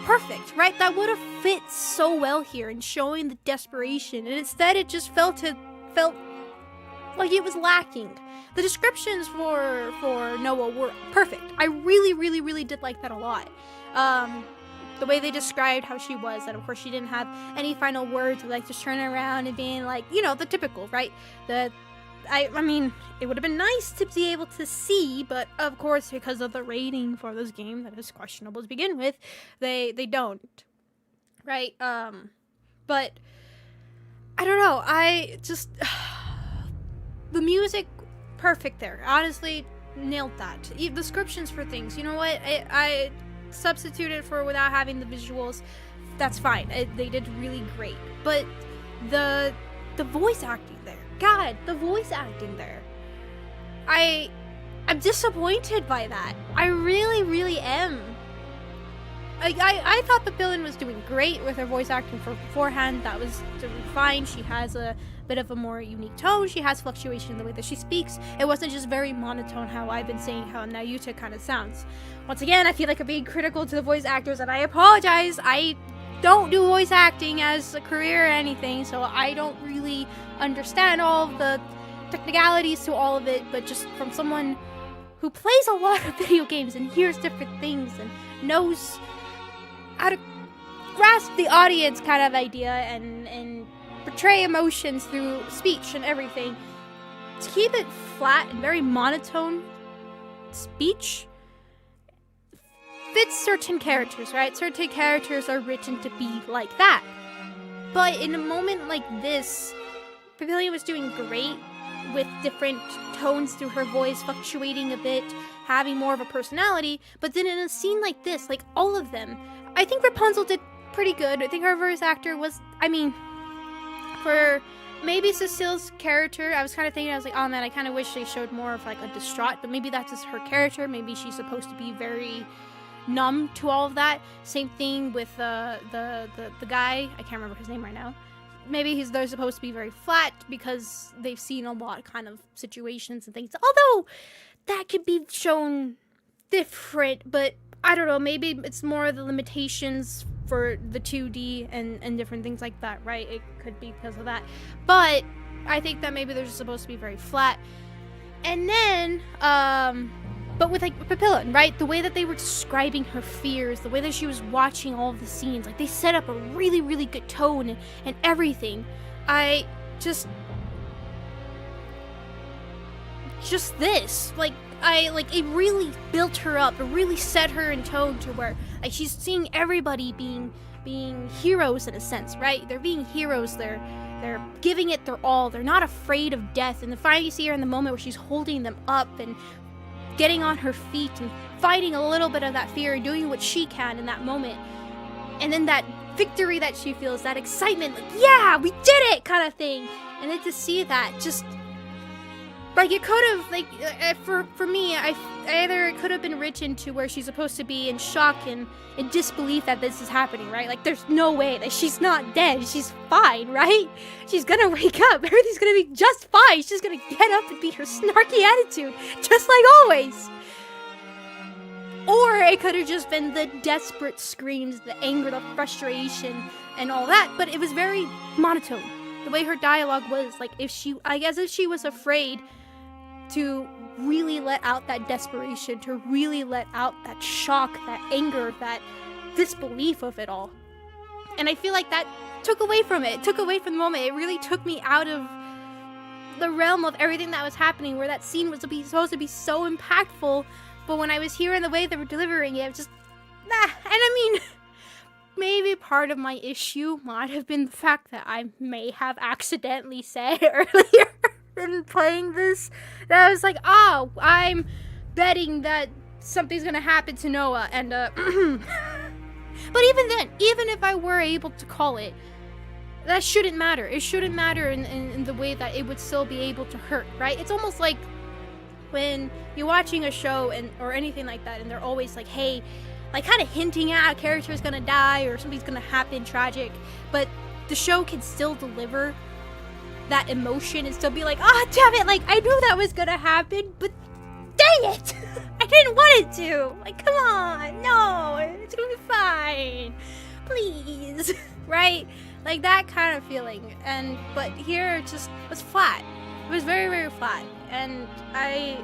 perfect, right? That would have fit so well here in showing the desperation, and instead it just felt like it was lacking. The descriptions for Noah were perfect. I really did like that a lot. The way they described how she was, that of course she didn't have any final words, like just turning around and being like, you know, the typical, right? I mean, it would have been nice to be able to see, but of course, because of the rating for this game that is questionable to begin with, they don't, right? But I don't know. I just the music, perfect there. Honestly, nailed that. Descriptions for things. You know what? I substituted for without having the visuals. That's fine. They did really great. But the voice acting there. God, the voice acting there. I'm disappointed by that. I really am. I thought the villain was doing great with her voice acting beforehand. That was doing fine. She has a bit of a more unique tone. She has fluctuation in the way that she speaks. It wasn't just very monotone how I've been saying how Nayuta kind of sounds. Once again, I feel like I'm being critical to the voice actors, and I apologize. I don't do voice acting as a career or anything, so I don't really understand all of the technicalities to all of it, but just from someone who plays a lot of video games and hears different things and knows how to grasp the audience kind of idea and portray emotions through speech and everything, to keep it flat and very monotone speech fits certain characters, right? Certain characters are written to be like that. But in a moment like this, Papillion was doing great with different tones through her voice, fluctuating a bit, having more of a personality. But then in a scene like this, like all of them, I think Rapunzel did pretty good. I think her voice actor was, I mean, for maybe Cecile's character, I was kind of thinking, I was like, oh man, I kind of wish they showed more of like a distraught, but maybe that's just her character. Maybe she's supposed to be very numb to all of that. Same thing with the guy, I can't remember his name right now. Maybe they're supposed to be very flat because they've seen a lot of kind of situations and things. Although that could be shown different, but I don't know, maybe it's more the limitations for the 2D and different things like that, right? It could be because of that. But I think that maybe they're just supposed to be very flat. And then, but with like Papillon, right? The way that they were describing her fears, the way that she was watching all of the scenes, like they set up a really good tone and everything. I just this, like, it really built her up. It really set her in tone to where Like, she's seeing everybody being heroes in a sense, right? They're being heroes. They're giving it their all. They're not afraid of death. And then finally you see her in the moment where she's holding them up and getting on her feet and fighting a little bit of that fear and doing what she can in that moment. And then that victory that she feels, that excitement, like, yeah, we did it kind of thing. And then to see that, just, like, it could have, like, for me, either it could have been written to where she's supposed to be in shock and in disbelief that this is happening, right? Like, there's no way that she's not dead. She's fine, right? She's gonna wake up. Everything's gonna be just fine. She's gonna get up and be her snarky attitude, just like always. Or it could have just been the desperate screams, the anger, the frustration, and all that. But it was very monotone. The way her dialogue was, like, if she was afraid to really let out that desperation, to really let out that shock, that anger, that disbelief of it all. And I feel like that took away from it. It took away from the moment. It really took me out of the realm of everything that was happening, where that scene was supposed to be so impactful. But when I was hearing the way they were delivering it, just, nah. And I mean, maybe part of my issue might have been the fact that I may have accidentally said earlier in playing this, that I was like, oh, I'm betting that something's gonna happen to Noah, and, but even then, even if I were able to call it, that shouldn't matter. It shouldn't matter in the way that it would still be able to hurt, right? It's almost like when you're watching a show or anything like that, and they're always like, hey, like kind of hinting at a character is gonna die or something's gonna happen tragic, but the show can still deliver that emotion and still be like, oh, damn it, like, I knew that was gonna happen, but dang it, I didn't want it to. Like, come on, no, it's gonna be fine, please, right? Like that kind of feeling. But here it just was flat. It was very, very flat, and I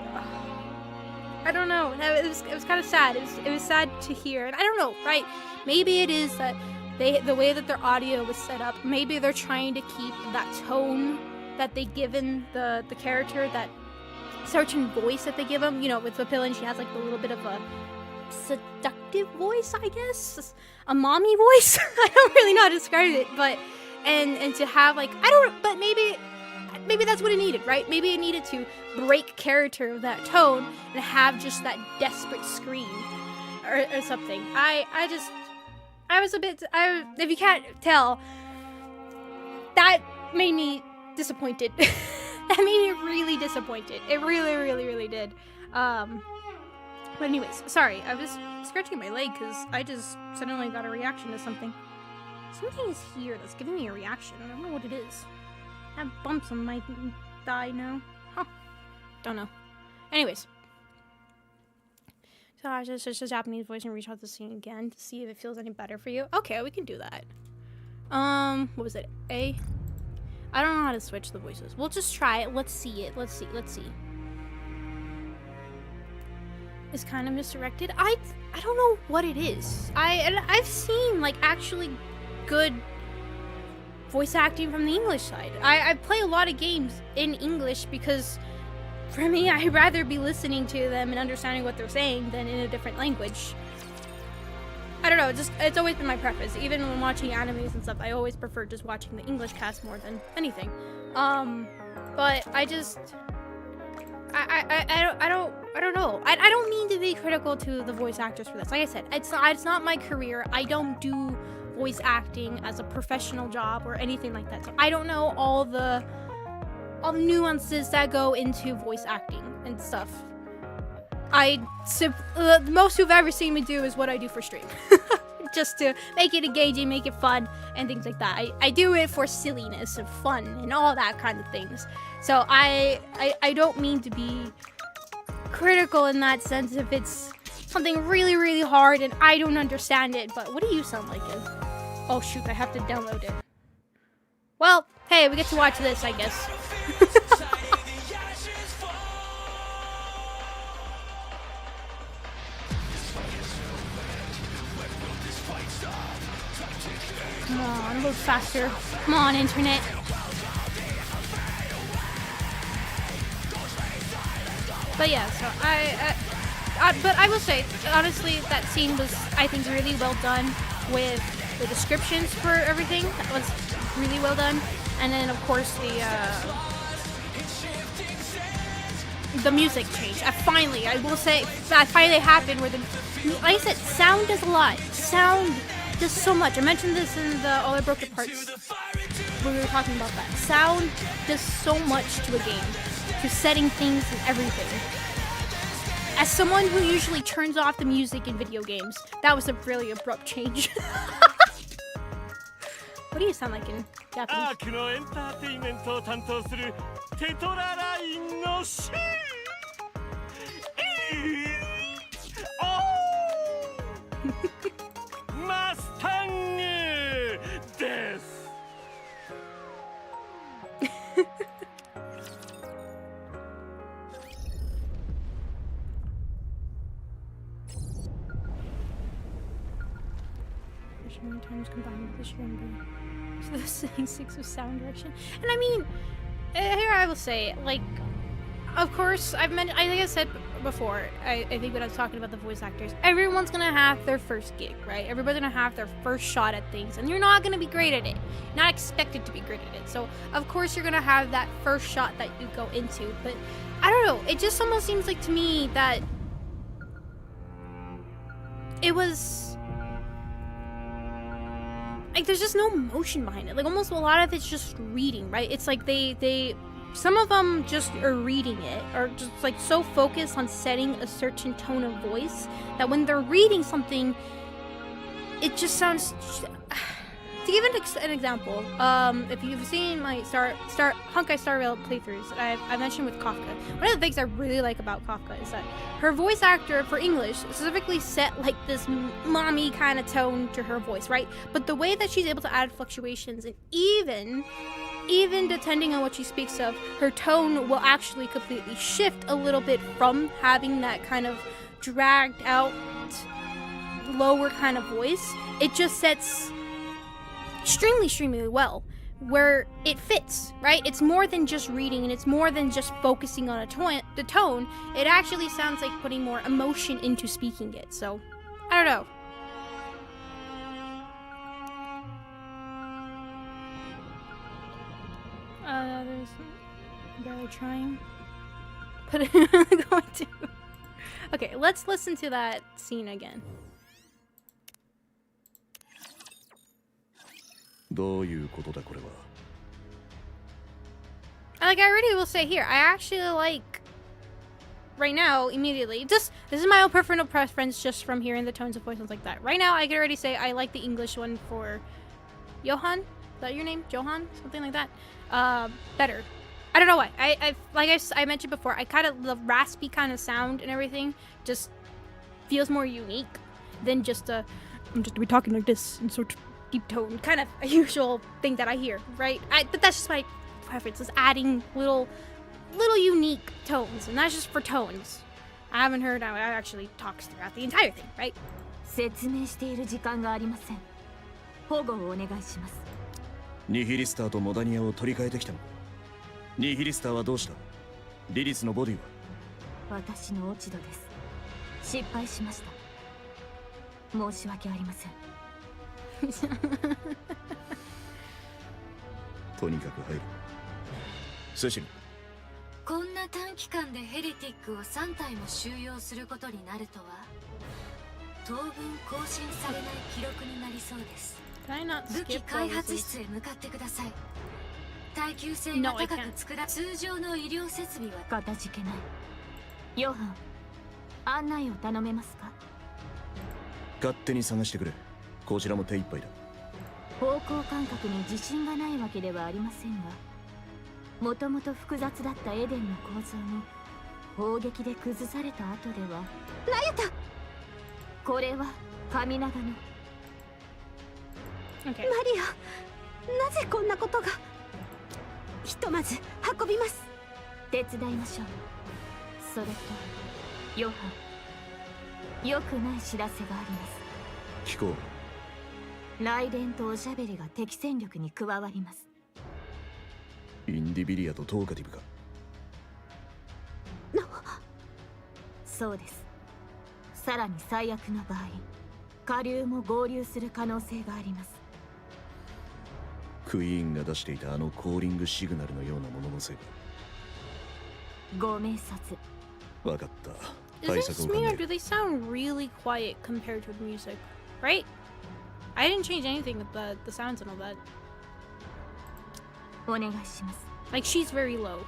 don't know. It was kind of sad. It was sad to hear, and I don't know, right? Maybe it is that the way that their audio was set up. Maybe they're trying to keep that tone that they given the character, that certain voice that they give him. You know, with Papillon, she has like a little bit of a seductive voice, I guess, a mommy voice. I don't really know how to describe it, but and to have like, I don't, but maybe that's what it needed, right? Maybe it needed to break character of that tone and have just that desperate scream or something. I was a bit, if you can't tell, that made me disappointed. That made me really disappointed. It really, really, really did. But anyways, sorry, I was scratching my leg because I just suddenly got a reaction to something. Something is here that's giving me a reaction. I don't know what it is. I have bumps on my thigh now. Huh. Don't know. Anyways. So I just search the Japanese voice and reach out to the scene again to see if it feels any better for you. Okay, we can do that. What was it? A? I don't know how to switch the voices. We'll just try it. Let's see it. Let's see. It's kind of misdirected. I don't know what it is. I've seen like actually good voice acting from the English side. I play a lot of games in English because for me, I'd rather be listening to them and understanding what they're saying than in a different language. I don't know, it's always been my preference. Even when watching animes and stuff, I always prefer just watching the English cast more than anything. But I don't know. I don't mean to be critical to the voice actors for this. Like I said, it's not my career. I don't do voice acting as a professional job or anything like that. So I don't know all the nuances that go into voice acting and stuff. The most you've ever seen me do is what I do for stream. Just to make it engaging, make it fun, and things like that. I do it for silliness and fun and all that kind of things. So I don't mean to be critical in that sense if it's something really, really hard and I don't understand it. But what do you sound like? Oh shoot, I have to download it. Well, hey, we get to watch this, I guess. Come on, move faster. Come on, internet. But yeah, so But I will say, honestly, that scene was, I think, really well done with the descriptions for everything. That was really well done. And then, of course, the music change. I will say, that finally happened where like I said, sound does a lot. Sound does so much. I mentioned this in the All I Broke Parts when we were talking about that. Sound does so much to a game, to setting things and everything. As someone who usually turns off the music in video games, that was a really abrupt change. What do you sound like in Japanese? Times combined with the string, so the setting 6 of sound direction. And I mean, here I will say, like, of course, I think I said before, I think when I was talking about the voice actors, everyone's gonna have their first gig, right? Everybody's gonna have their first shot at things, and you're not gonna be great at it. You're not expected to be great at it. So, of course, you're gonna have that first shot that you go into. But, I don't know, it just almost seems like to me that it was... like, there's just no emotion behind it. Like, almost a lot of it's just reading, right? It's like some of them just are reading it, or just like so focused on setting a certain tone of voice that when they're reading something, it just sounds... To give an example, if you've seen my Honkai Star Rail playthroughs that I mentioned with Kafka, one of the things I really like about Kafka is that her voice actor for English specifically set like this mommy kind of tone to her voice, right? But the way that she's able to add fluctuations, and even depending on what she speaks of, her tone will actually completely shift a little bit from having that kind of dragged out, lower kind of voice. It just sets extremely well where it fits, right? It's more than just reading, and it's more than just focusing on the tone. It actually sounds like putting more emotion into speaking it. So I don't know. There's barely trying, but I'm going to. Okay, let's listen to that scene again. Like, I already will say here, I actually like, right now, immediately, this is my own personal preference just from hearing the tones of voice and like that. Right now, I can already say I like the English one for Johan. Is that your name? Johan? Something like that. Better. I don't know why. I mentioned before, I kind of, the raspy kind of sound and everything just feels more unique than just I'm just to be talking like this in sort of deep tone, kind of a usual thing that I hear, right? But that's just my preference, is adding little unique tones, and that's just for tones. I haven't heard how it actually talks throughout the entire thing, right? 説明している時間がありません。保護をお願いします。ニヒリスターとモダニアを取り替えてきたの。ニヒリスターはどうした？リリスのボディは？私の落ち度です。失敗しました。申し訳ありません。とにかく入る。セシル。こんな短期間でヘリティックを3体も収容することになるとは、当分更新されない記録になりそうです。武器開発室へ向かってください。耐久性が高く作ら通常の医療設備はかたじけない。ヨハン、案内を頼めますか？勝手に探してくれ。こちらも手一杯だ。方向感覚に自信がないわけではありませんが、もともと複雑だったエデンの構造も砲撃で崩された後では。ナユタ！これは神長の。マリア、なぜこんなことが。ひとまず運びます。手伝いましょう。それとヨハン、良くない知らせがあります。聞こう。ライデンとおしゃべりが敵戦力に加わります。インディビリアとトーカティブか。そうです。さらに最悪の場合下流も合流する可能性があります。クイーンが出していたあのコーリングシグナルのようなもののせいか。ご明察。わかった。 Is this me or do they sound really quiet compared to the music? Right? I didn't change anything with the sounds and all that. お願いします。 Like she's very low.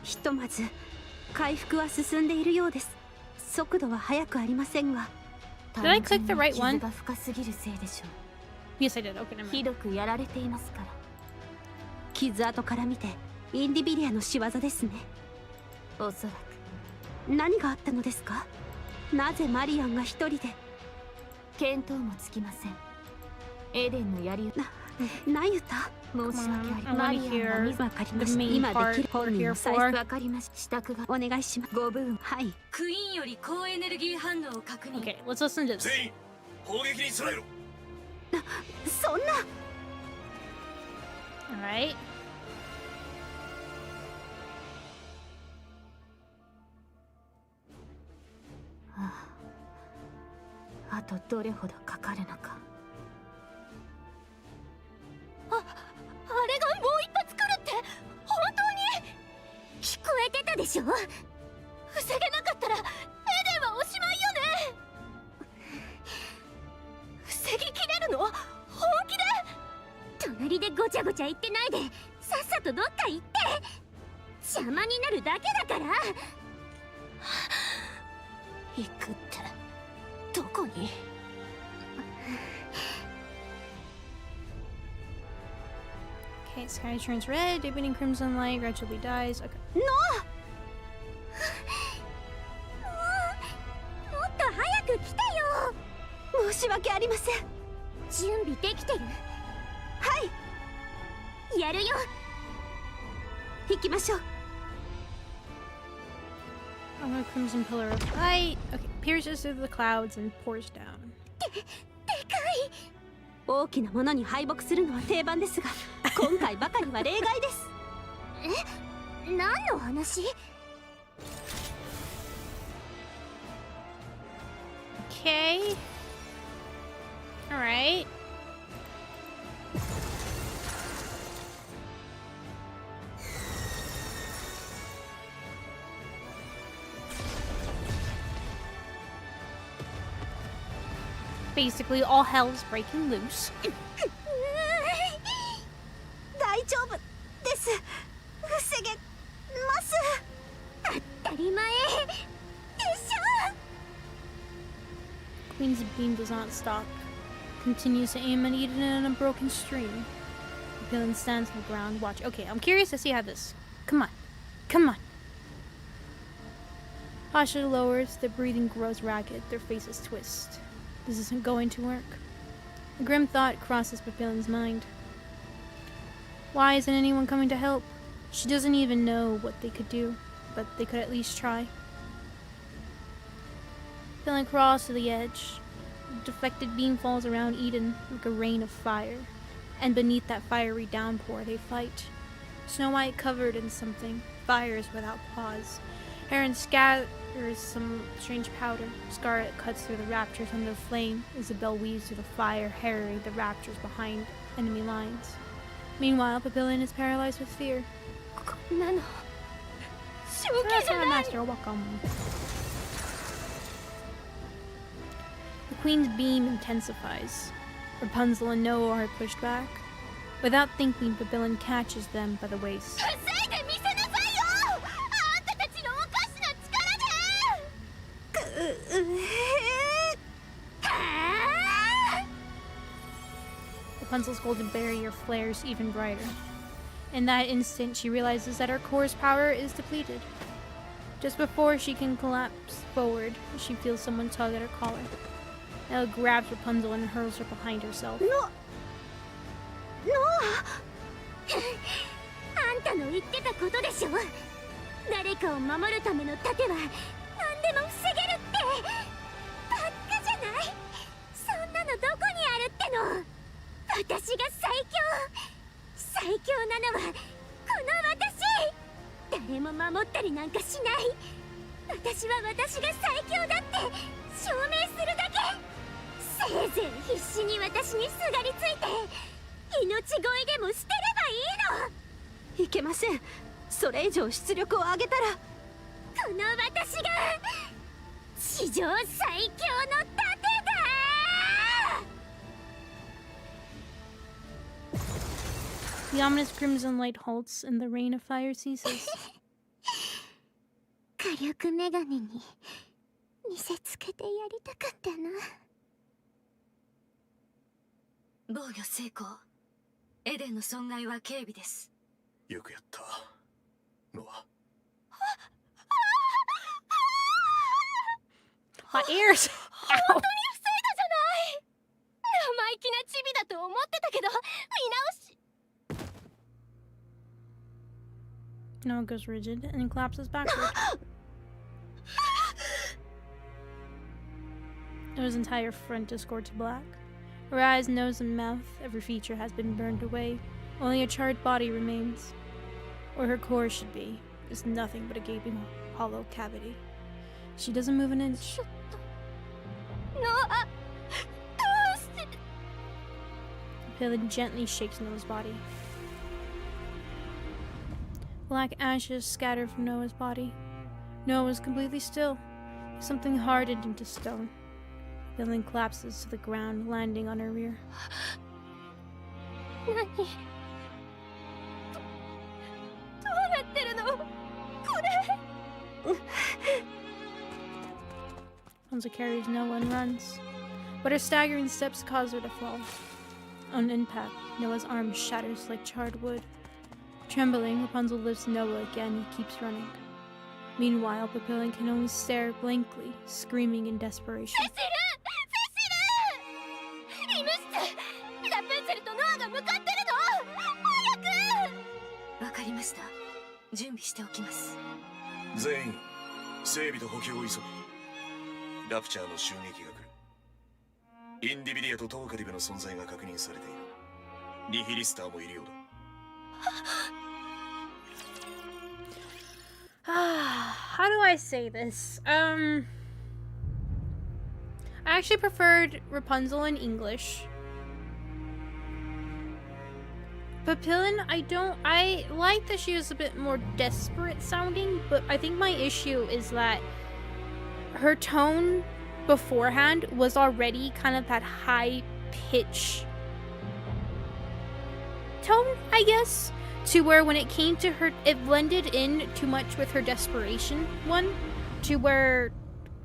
ひとまず回復は進んでいるようです。速度は速くありませんが。 Did I click the right one? 傷が深すぎるせいでしょう。 Yes, I did. Okay, never mind. ひどくやられていますから。傷跡から見てインディビリアの仕業ですね。おそらく。何があったのですか？なぜマリアンが一人で？見当もつきません。エデンのやりナユタ、申し訳ありません。マリアンが自らりました。今できる本人のサイズわかりました。支度がお願いします。ご分。はい。クイーンより高エネルギー反応を確認。 Okay, let's listen to this. 全員砲撃に備えろ。そんな。Alright. あとどれほどかかるのか。あれがもう一発来るって本当に？聞こえてたでしょ？防げなかったらエデンはおしまいよね。防ぎきれるの？本気で？隣でごちゃごちゃ言ってないでさっさとどっか行って。邪魔になるだけだから。行くってどこに？Okay, sky turns red, deepening crimson light gradually dies. Okay. No! もっと早く来てよ。申し訳ありません。準備できてる？はい。やるよ。行きましょう。On a crimson pillar of light. Okay, pierces through the clouds and pours down. でかい。大きなものに敗北するのは定番ですが、今回ばかりは例外です。え？何の話？ Okay. Alright. Basically, all hell's breaking loose. 大丈夫です。防げます。当たり前でしょ。 Queen's beam does not stop. Continues to aim at Eden in a broken stream. The villain stands on the ground. Watch. Okay, I'm curious to see how this. Come on. Come on. Posture lowers. Their breathing grows ragged. Their faces twist. This isn't going to work. A grim thought crosses Papillon's mind. Why isn't anyone coming to help? She doesn't even know what they could do, but they could at least try. Papillon crawls to the edge. The deflected beam falls around Eden like a rain of fire, and beneath that fiery downpour they fight. Snow White covered in something, fires without pause. Aaron scatters some strange powder. Scarlet cuts through the raptors under flame. Isabel weaves through the fire, harrying the raptors behind enemy lines. Meanwhile, Papillon is paralyzed with fear. Master, welcome. The Queen's beam intensifies. Rapunzel and Noah are pushed back. Without thinking, Papillon catches them by the waist. Rapunzel's golden barrier flares even brighter. In that instant, she realizes that her core's power is depleted. Just before she can collapse forward, she feels someone tug at her collar. Ella grabs Rapunzel and hurls her behind herself. No! あんたの言ってたことでしょ。誰かを守るための盾は何でも防げるって。バカじゃない。そんなのどこにあるっての。私が最強なのはこの私。誰も守ったりなんかしない。私は私が最強だって証明するだけ。せいぜい必死に私にすがりついて命乞いでもしてればいいの。いけません。それ以上出力を上げたらこの私が史上最強の盾だ。 The ominous crimson light halts and the rain of fire ceases. 火力メガネに見せつけてやりたかったな。防御成功。エデンの損害は軽微です。よくやった、ノア。My ears! 本当に防いだじゃない。生意気なチビだと思ってたけど、見直し。 Noah goes rigid and collapses backward. Noah's entire front is scored to black. Her eyes, nose, and mouth, every feature has been burned away. Only a charred body remains. Where her core should be is nothing but a gaping, hollow cavity. She doesn't move an inch. Noah! Pillin gently shakes Noah's body. Black ashes scatter from Noah's body. Noah was completely still, like something hardened into stone. Pillin collapses to the ground, landing on her rear. Hanzo carries Noah and runs, but her staggering steps cause her to fall. On impact, Noah's arm shatters like charred wood. Trembling, Rapunzel lifts Noah again and keeps running. Meanwhile, Papillon can only stare blankly, screaming in desperation. わかりました。準備しておきます。全員、整備と補強を急げ。ラプチャーの襲撃が来る。インディビディアとトーカディブの存在が確認されている。ニヒリスターもいるようだ。How do I say this? I actually preferred Rapunzel in English. Papillon, I like that she was a bit more desperate sounding, but I think my issue is that her tone beforehand was already kind of that high pitch tone, I guess, to where when it came to her, it blended in too much with her desperation one, to where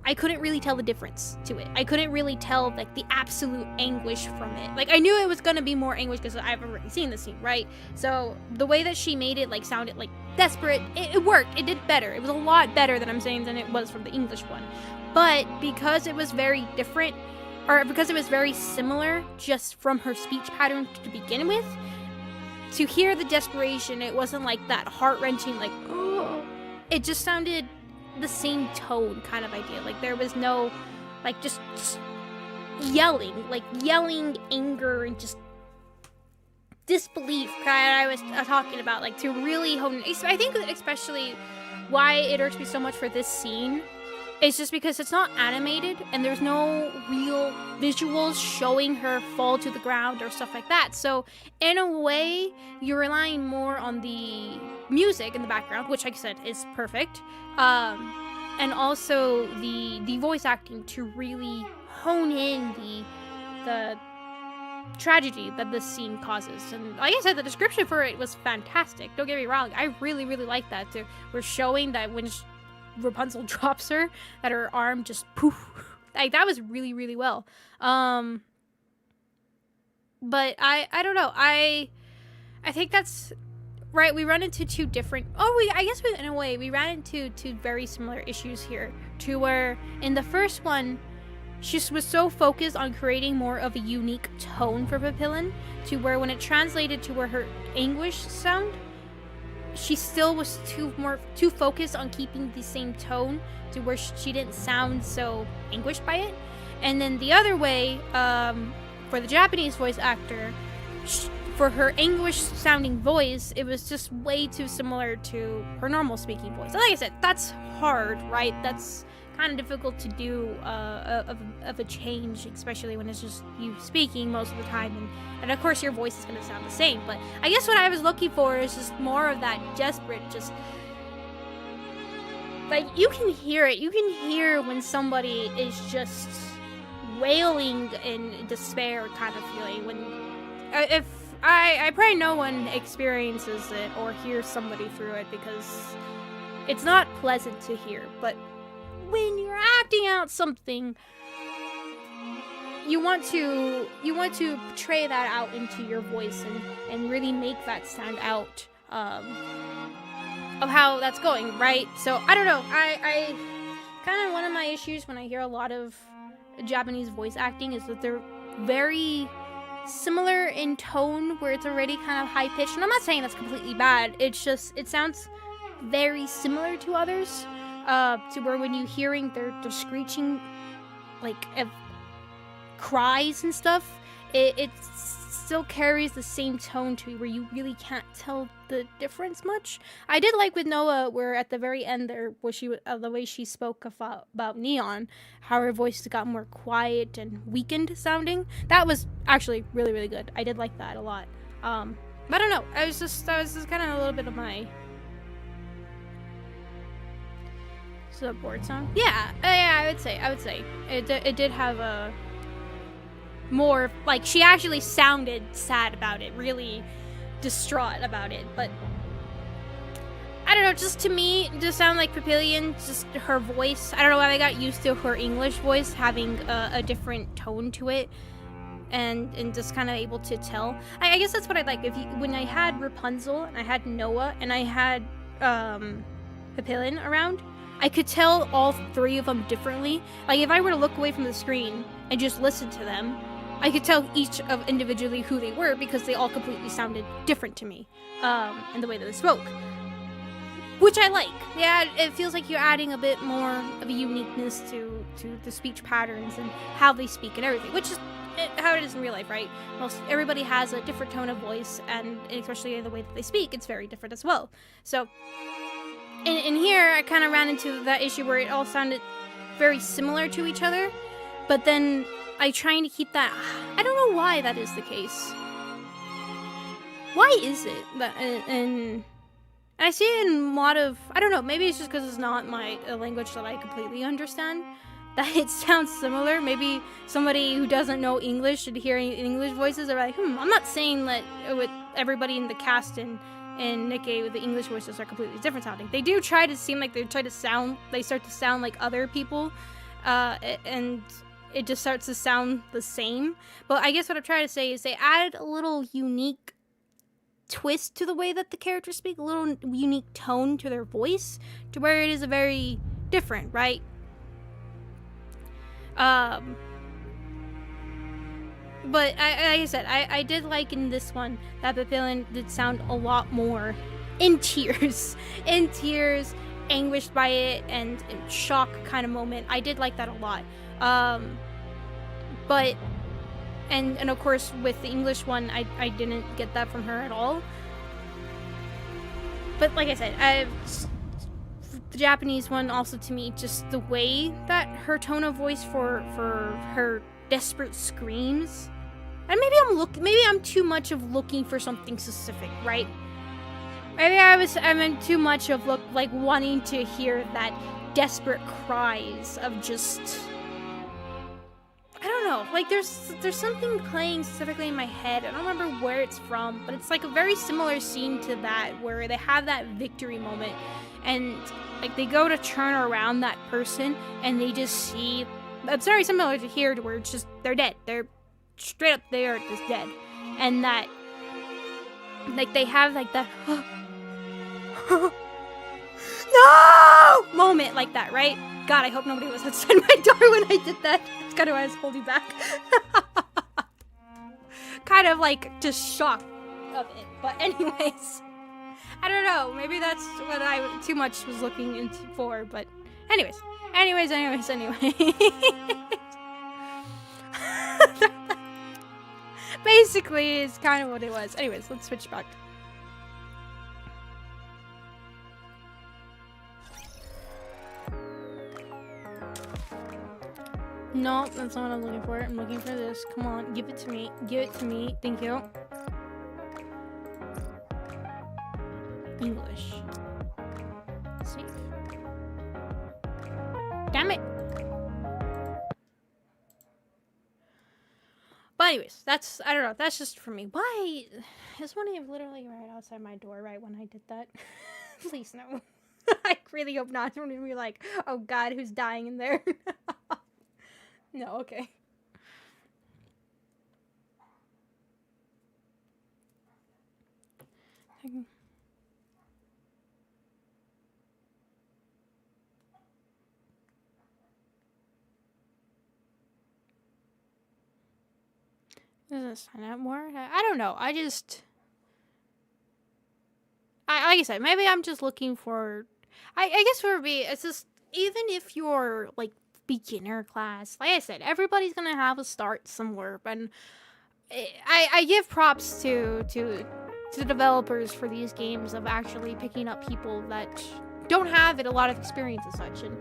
I couldn't really tell the difference to it. I couldn't really tell like the absolute anguish from it. Like I knew it was gonna be more anguish because I've already seen the scene, right? So the way that she made it like sounded like desperate, it worked. It did better. It was a lot better than I'm saying than it was from the English one. But because it was very different, or because it was very similar just from her speech pattern to begin with, to hear the desperation, it wasn't like that heart-wrenching like, oh. It just sounded the same tone kind of idea. Like there was no like just yelling, like yelling anger and just disbelief that I was talking about, like to really hone it. I think especially why it irks me so much for this scene is just because it's not animated and there's no real visuals showing her fall to the ground or stuff like that. So in a way, you're relying more on the music in the background, which like I said is perfect, and also the voice acting to really hone in the tragedy that this scene causes. And like I said, the description for it was fantastic. Don't get me wrong, I really like that too. We're showing that when Rapunzel drops her, that her arm just poof, like that was really well. But I don't know, I think that's right. We run into two different, I guess in a way we ran into two very similar issues here, to where in the first one she was so focused on creating more of a unique tone for Papillon, to where when it translated to where her anguish sound, she still was too focused on keeping the same tone to where she didn't sound so anguished by it. And then the other way, for the Japanese voice actor, for her English sounding voice, it was just way too similar to her normal speaking voice. And like I said, that's hard, right? That's kind of difficult to do of a change, especially when it's just you speaking most of the time, and of course your voice is going to sound the same. But I guess what I was looking for is just more of that desperate, just like you can hear it. You can hear when somebody is just wailing in despair kind of feeling. When if I pray no one experiences it or hears somebody through it, because it's not pleasant to hear. But when you're acting out something, you want to portray that out into your voice and really make that stand out of how that's going, right? So I don't know. I kind of, one of my issues when I hear a lot of Japanese voice acting is that they're very similar in tone, where it's already kind of high pitched. And I'm not saying that's completely bad. It's just it sounds very similar to others, to where when you're hearing they're screeching like cries and stuff, it still carries the same tone to where you really can't tell the difference much. I did like with Noah, where at the very end there, where she the way she spoke about Neon, how her voice got more quiet and weakened sounding. That was actually really, really good. I did like that a lot. But I don't know. That was just kind of a little bit of my support song. Yeah, I would say it did have a more, like, she actually sounded sad about it, really distraught about it. But I don't know, just to me, it just sounded like Papillion, just her voice. I don't know why I got used to her English voice having a different tone to it, and just kind of able to tell. I guess that's what I like. When I had Rapunzel and I had Noah and I had Papillion around, I could tell all three of them differently. Like, if I were to look away from the screen and just listen to them, I could tell each of individually who they were, because they all completely sounded different to me, in the way that they spoke. Which I like. Yeah, it feels like you're adding a bit more of a uniqueness to the speech patterns and how they speak and everything, which is how it is in real life, right? Everybody has a different tone of voice, and especially the way that they speak, it's very different as well. So in here, I kind of ran into that issue where it all sounded very similar to each other, but then I trying to keep that. I don't know why that is the case. Why is it that? And I see it in a lot of. I don't know. Maybe it's just because it's not a language that I completely understand, that it sounds similar. Maybe somebody who doesn't know English and hearing English voices are like, I'm not saying that with everybody in the cast and Nikke with the English voices are completely different sounding. They do try to seem like they start to sound like other people, and it just starts to sound the same. But I guess what I'm trying to say is they added a little unique twist to the way that the characters speak, a little unique tone to their voice, to where it is a very different, right? But like I said, I did like in this one that Papillion did sound a lot more in tears, anguished by it, and in shock kind of moment. I did like that a lot. But and of course with the English one, I didn't get that from her at all. But like I said, the Japanese one also, to me, just the way that her tone of voice for her desperate screams. And maybe I'm too much of looking for something specific, right? Maybe I'm too much of wanting to hear that desperate cries of just, I don't know, like there's something playing specifically in my head. I don't remember where it's from, but it's like a very similar scene to that, where they have that victory moment and like they go to turn around that person and they just see, it's very similar to here, to where it's just they're dead. They're straight up, they are just dead. And that, like, they have like that no moment like that, right? God, I hope nobody was outside my door when I did that. That's kind of why I was holding back. Kind of like just shocked of it. But anyways, I don't know. Maybe that's what I too much was looking into for. But anyways. basically is kind of what it was. Anyways, let's switch back. No, that's not what I'm looking for. I'm looking for this. Come on, give it to me. Give it to me. Thank you. English. Save. Damn it. But anyways, that's, I don't know, that's just for me. Why? Is one literally right outside my door right when I did that? Please no. I really hope not. I'm gonna be like, oh god, who's dying in there? No, okay. Does it sign up more? I don't know. I just... like I said, maybe I'm just looking for... I guess for me, it's just... Even if you're, like, beginner class, like I said, everybody's gonna have a start somewhere. And I give props to the developers for these games of actually picking up people that don't have a lot of experience and such. And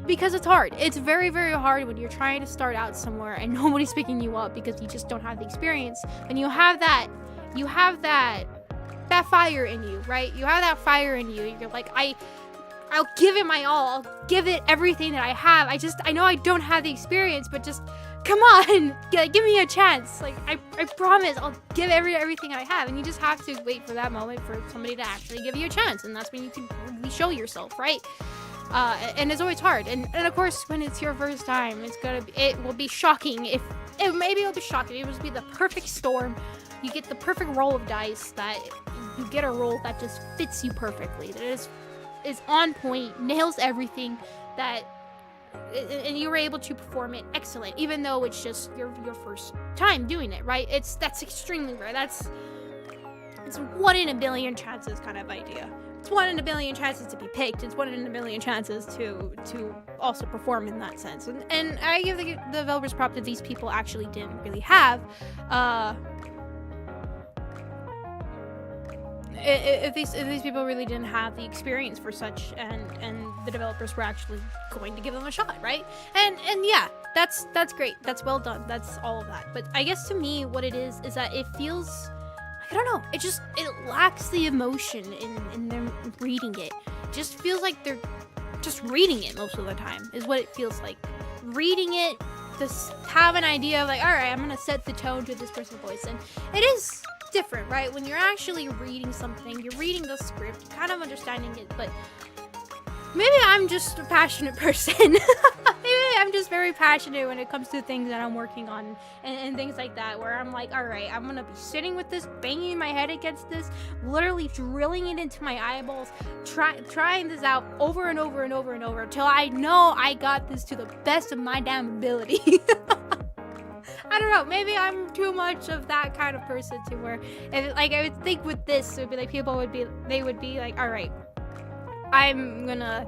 because it's hard. It's very, very hard when you're trying to start out somewhere and nobody's picking you up because you just don't have the experience. And you have that fire in you, right? You have that fire in you. You're like, I'll give it my all. I'll give it everything that I have. I know I don't have the experience, but just come on, give me a chance. Like, I promise I'll give everything I have. And you just have to wait for that moment for somebody to actually give you a chance. And that's when you can really show yourself, right? And it's always hard. And of course, when it's your first time, it will be shocking. Maybe it'll be shocking. It will be the perfect storm. You get the perfect roll of dice that you get a roll that just fits you perfectly. That is on point, nails everything, and you were able to perform it excellent, even though it's just your first time doing it, right? That's extremely rare. It's 1 in a billion chances kind of idea. It's 1 in a billion chances to be picked. It's 1 in a billion chances to also perform in that sense. And I give the developers props that these people actually didn't really have. If these people really didn't have the experience for such, and the developers were actually going to give them a shot, right? And yeah, that's great. That's well done. That's all of that. But I guess to me, what it is that it feels, I don't know, it lacks the emotion in them reading it. It just feels like they're just reading it most of the time, is what it feels like. Reading it, just have an idea of like, all right, I'm gonna set the tone to this person's voice, and it is different, right? When you're actually reading something, you're reading the script, kind of understanding it, but maybe I'm just a passionate person. Maybe I'm just very passionate when it comes to things that I'm working on and things like that, where I'm like, all right, I'm gonna be sitting with this, banging my head against this, literally drilling it into my eyeballs, trying this out over and over and over and over until I know I got this to the best of my damn ability. I don't know, maybe I'm too much of that kind of person to where, I would think with this, it would be like, they would be like, all right, I'm gonna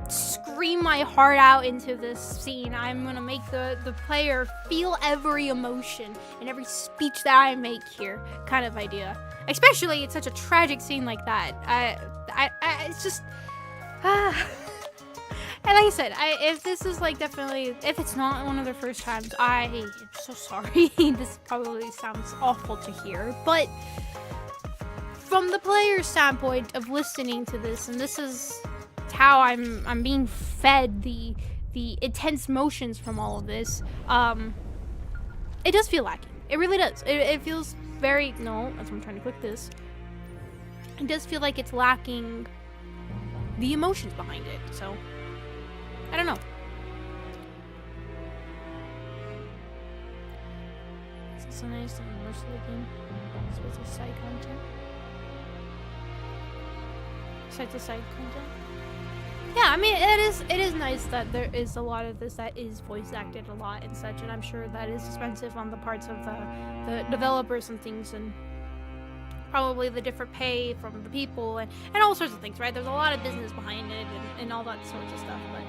scream my heart out into this scene. I'm gonna make the player feel every emotion and every speech that I make here, kind of idea. Especially it's such a tragic scene like that. It's just, and like I said, if this is like definitely, if it's not one of their first times, I'm so sorry. This probably sounds awful to hear, but from the player's standpoint of listening to this, and this is how I'm being fed the intense motions from all of this, it does feel lacking. It really does. It feels very, no, that's why I'm trying to click this. It does feel like it's lacking the emotions behind it, so I don't know. Is this a nice and immersive looking? Is this side content? Side-to-side content? Yeah, I mean, it is nice that there is a lot of this that is voice acted a lot and such, and I'm sure that is expensive on the parts of the developers and things, and probably the different pay from the people and all sorts of things, right? There's a lot of business behind it and all that sorts of stuff, but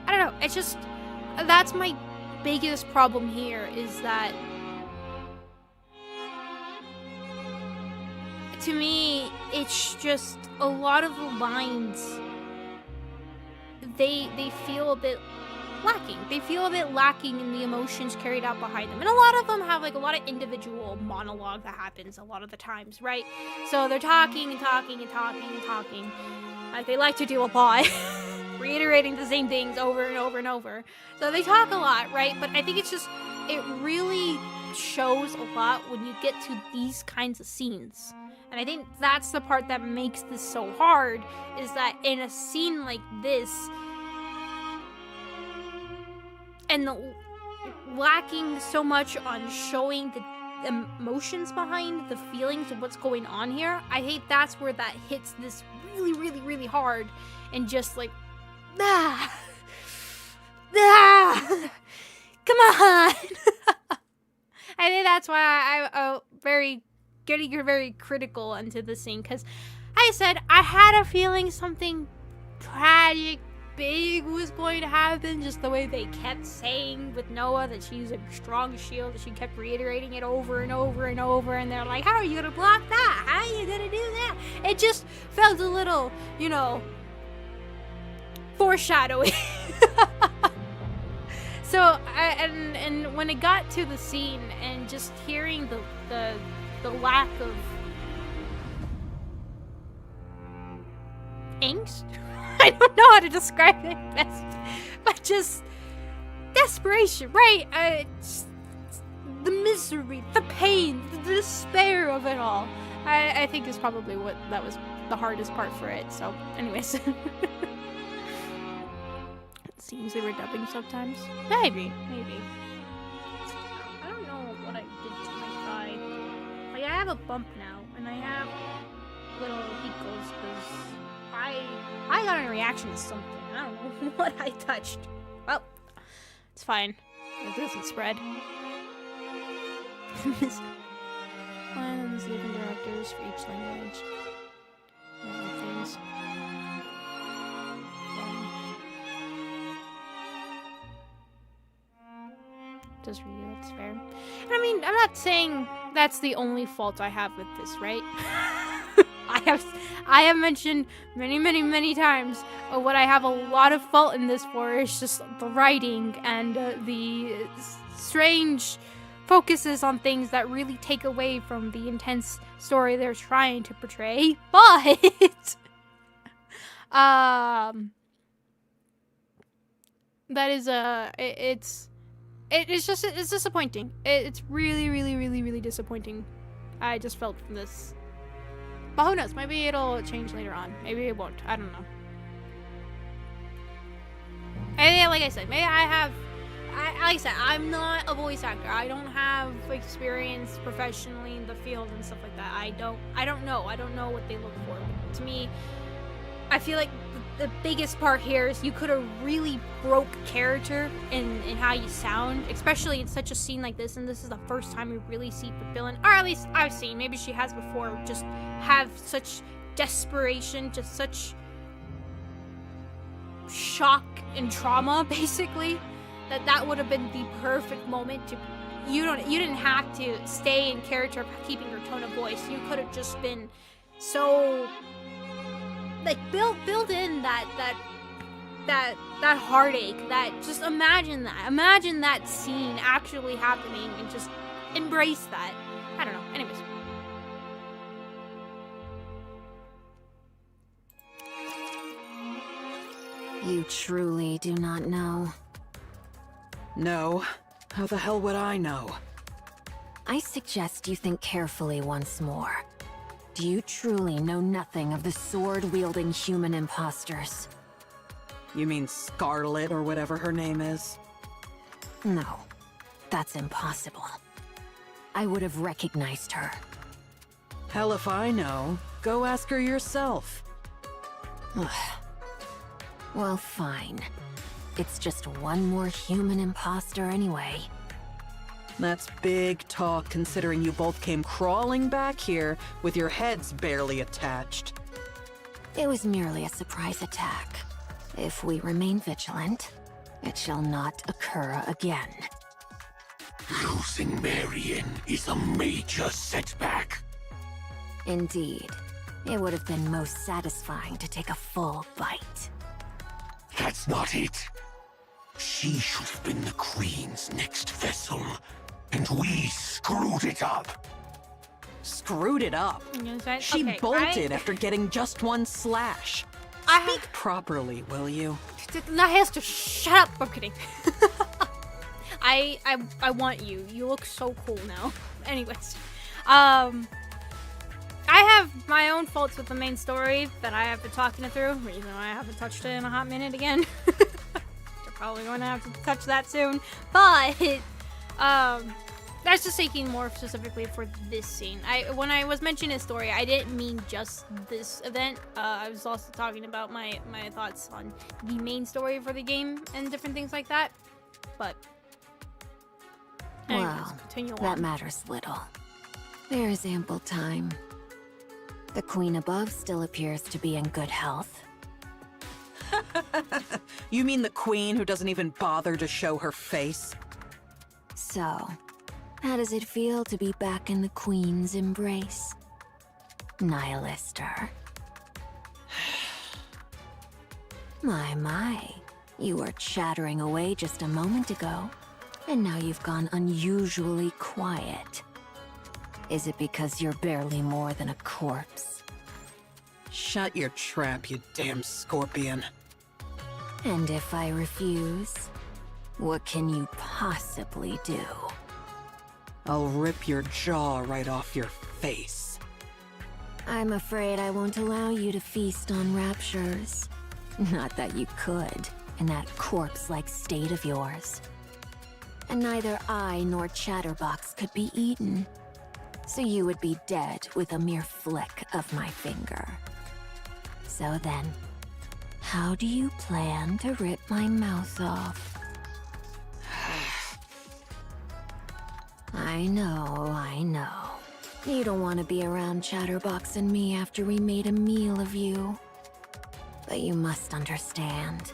I don't know, it's just, that's my biggest problem here, is that to me, it's just a lot of the lines, they feel a bit lacking. They feel a bit lacking in the emotions carried out behind them. And a lot of them have like a lot of individual monologue that happens a lot of the times, right? So they're talking and talking and talking and talking. Like they like to do a lot, reiterating the same things over and over and over. So they talk a lot, right? But I think it's just, it really shows a lot when you get to these kinds of scenes. And I think that's the part that makes this so hard, is that in a scene like this, and lacking so much on showing the emotions behind the feelings of what's going on here, I think that's where that hits this really, really, really hard, and just like, come on. I think that's why I'm getting very critical into this scene, because I said I had a feeling something tragic, big was going to happen, just the way they kept saying with Noah that she's a strong shield, that she kept reiterating it over and over and over, and they're like, how are you gonna block that? How are you gonna do that? It just felt a little, you know, foreshadowing. So, and when it got to the scene and just hearing the lack of angst, I don't know how to describe it best, but just desperation, right? The misery, the pain, the despair of it all. I think is probably what that was the hardest part for it. So, anyways. It seems they were dubbing sometimes. Maybe. I don't know what I did to my thigh. Like, I have a bump now, and I have little pickles because I got a reaction to something. I don't know what I touched. Well, it's fine. It doesn't spread. Plans, living directors for each language. Things. Does read it's fair. And I mean, I'm not saying that's the only fault I have with this, right? I have mentioned many times what I have a lot of fault in this for is just the writing and the strange focuses on things that really take away from the intense story they're trying to portray. But that is it's disappointing. It's really disappointing. I just felt from this. But who knows? Maybe it'll change later on. Maybe it won't. I don't know. And like I said, maybe like I said, I'm not a voice actor. I don't have experience professionally in the field and stuff like that. I don't know. I don't know what they look for. But to me, I feel like the biggest part here is you could have really broke character in how you sound, especially in such a scene like this, and this is the first time we really see Papillon, or at least I've seen, maybe she has before, just have such desperation, just such shock and trauma, basically, that would have been the perfect moment to, you didn't have to stay in character keeping her tone of voice. You could have just been so, like, build in that heartache, that, just imagine that scene actually happening and just embrace that. I don't know. Anyways. You truly do not know. No. How the hell would I know? I suggest you think carefully once more. Do you truly know nothing of the sword-wielding human imposters? You mean Scarlet or whatever her name is? No, that's impossible. I would have recognized her. Hell if I know. Go ask her yourself. Well, fine. It's just one more human imposter anyway. That's big talk, considering you both came crawling back here with your heads barely attached. It was merely a surprise attack. If we remain vigilant, it shall not occur again. Losing Marion is a major setback. Indeed. It would have been most satisfying to take a full bite. That's not it. She should have been the Queen's next vessel, and we screwed it up. Screwed it up? She Okay, bolted after getting just one slash. Speak properly, will you? Nihilster, shut up! I'm kidding. I want you. You look so cool now. Anyways, I have my own faults with the main story that I have been talking it through. Reason why I haven't touched it in a hot minute again. You're probably going to have to touch that soon. But that's just taking more specifically for this scene. When I was mentioning a story, I didn't mean just this event. I was also talking about my thoughts on the main story for the game and different things like that. But anyways, Well, continue that on. matters little. There is ample time. The queen above still appears to be in good health. You mean the queen who doesn't even bother to show her face? So, how does it feel to be back in the queen's embrace? Nihilister. My, you were chattering away just a moment ago, and now you've gone unusually quiet. Is it because you're barely more than a corpse? Shut your trap, you damn scorpion. And if I refuse, what can you possibly do? I'll rip your jaw right off your face. I'm afraid I won't allow you to feast on raptures. Not that you could, in that corpse-like state of yours. And neither I nor Chatterbox could be eaten. So you would be dead with a mere flick of my finger. So then, how do you plan to rip my mouth off? I know. You don't want to be around Chatterbox and me after we made a meal of you. But you must understand.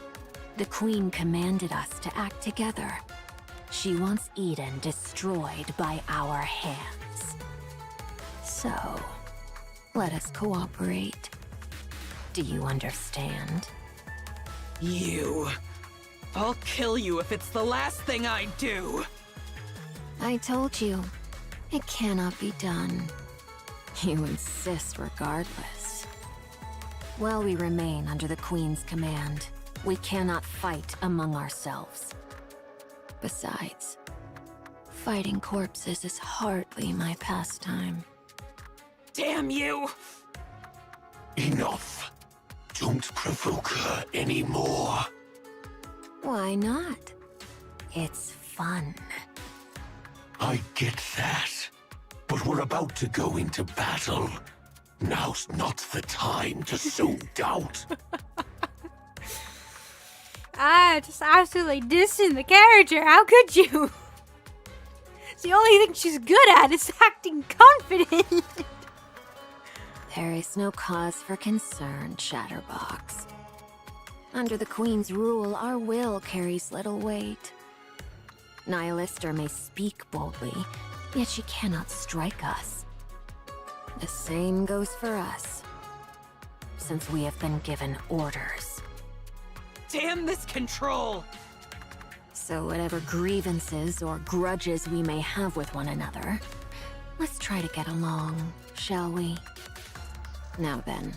The Queen commanded us to act together. She wants Eden destroyed by our hands. So, let us cooperate. Do you understand? You. I'll kill you if it's the last thing I do. I told you, it cannot be done. You insist regardless. While we remain under the Queen's command, we cannot fight among ourselves. Besides, fighting corpses is hardly my pastime. Damn you! Enough. Don't provoke her anymore. Why not? It's fun. I get that. But we're about to go into battle. Now's not the time to sow doubt. Just absolutely dissing the character. How could you? It's the only thing she's good at is acting confident. There is no cause for concern, Chatterbox. Under the Queen's rule, our will carries little weight. Nihilister may speak boldly, yet she cannot strike us. The same goes for us, since we have been given orders. Damn this control! So whatever grievances or grudges we may have with one another, let's try to get along, shall we? Now then,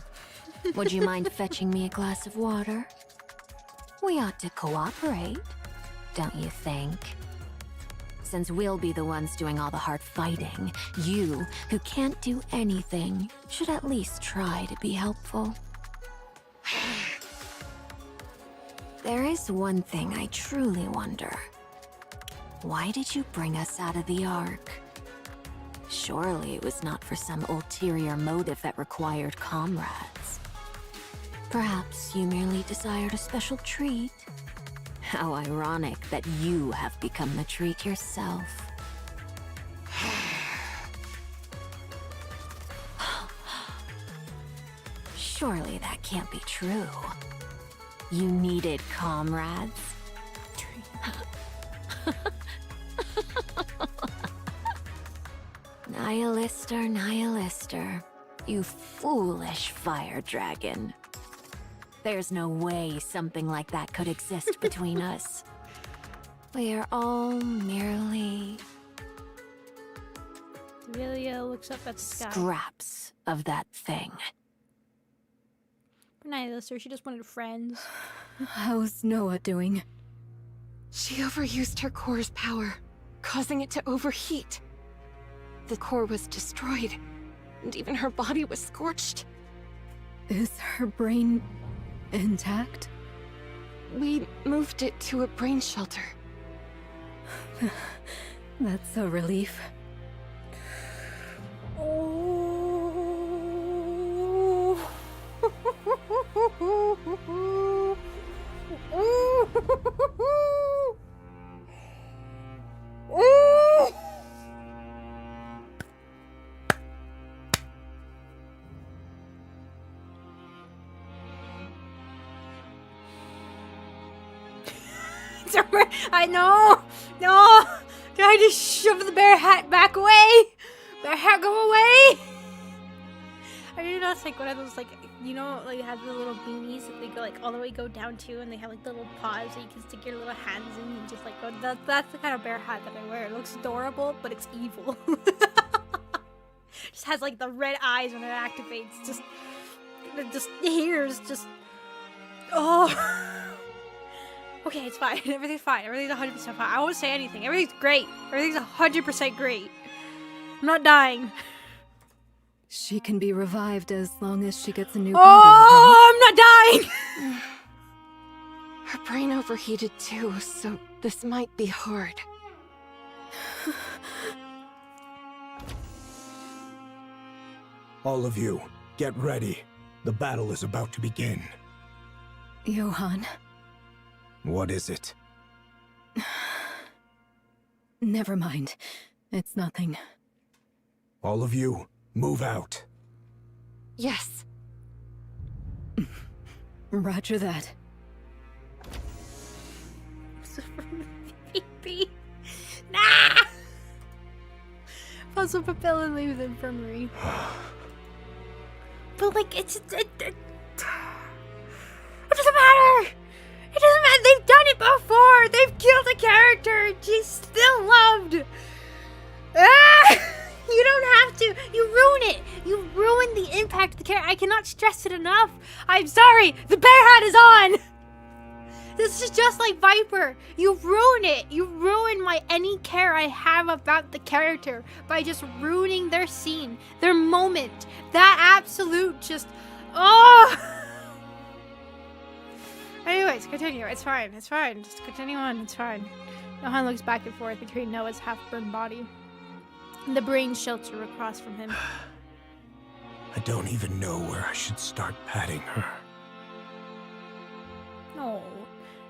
would you mind fetching me a glass of water? We ought to cooperate, don't you think? Since we'll be the ones doing all the hard fighting, you, who can't do anything, should at least try to be helpful. There is one thing I truly wonder. Why did you bring us out of the Ark? Surely it was not for some ulterior motive that required comrades. Perhaps you merely desired a special treat. How ironic that you have become the treat yourself. Surely that can't be true. You needed comrades. Nihilister, Nihilister. You foolish fire dragon. There's no way something like that could exist between us. We are all merely Celia looks up at the sky. scraps of that thing. Good night, Lister. She just wanted friends. How's Noah doing? She overused her core's power, causing it to overheat. The core was destroyed, and even her body was scorched. Is her brain intact? We moved it to a brain shelter. That's a relief. I know! No! Did I just shove the bear hat back away? Bear hat, go away! I did not like one of those, like, you know, like, have the little beanies that they go, like, all the way go down to, and they have, like, the little paws that you can stick your little hands in and just, like, go. That's the kind of bear hat that I wear. It looks adorable, but it's evil. Just has, like, the red eyes when it activates. Just the ears, just. Oh. Okay, it's fine. Everything's fine. Everything's 100% fine. I won't say anything. Everything's great. Everything's 100% great. I'm not dying. She can be revived as long as she gets a new body. Oh, I'm not dying! Her brain overheated too, so this might be hard. All of you, get ready. The battle is about to begin. Johan. What is it? Never mind. It's nothing. All of you, move out. Yes. Roger that. Baby. Nah! Puzzle fulfill and leave the infirmary. But like, it doesn't matter! It doesn't matter! They've done it before! They've killed a character! She's still loved! Ah! You don't have to! You ruin it! You ruin the impact of the character. I cannot stress it enough! I'm sorry! The bear hat is on! This is just like Viper. You ruin it. You ruin any care I have about the character by just ruining their scene, their moment. That absolute just, oh. Anyways, continue. It's fine. It's fine. Just continue on. It's fine. Johan looks back and forth between Noah's half-burned body and the brain shelter across from him. I don't even know where I should start patting her. No.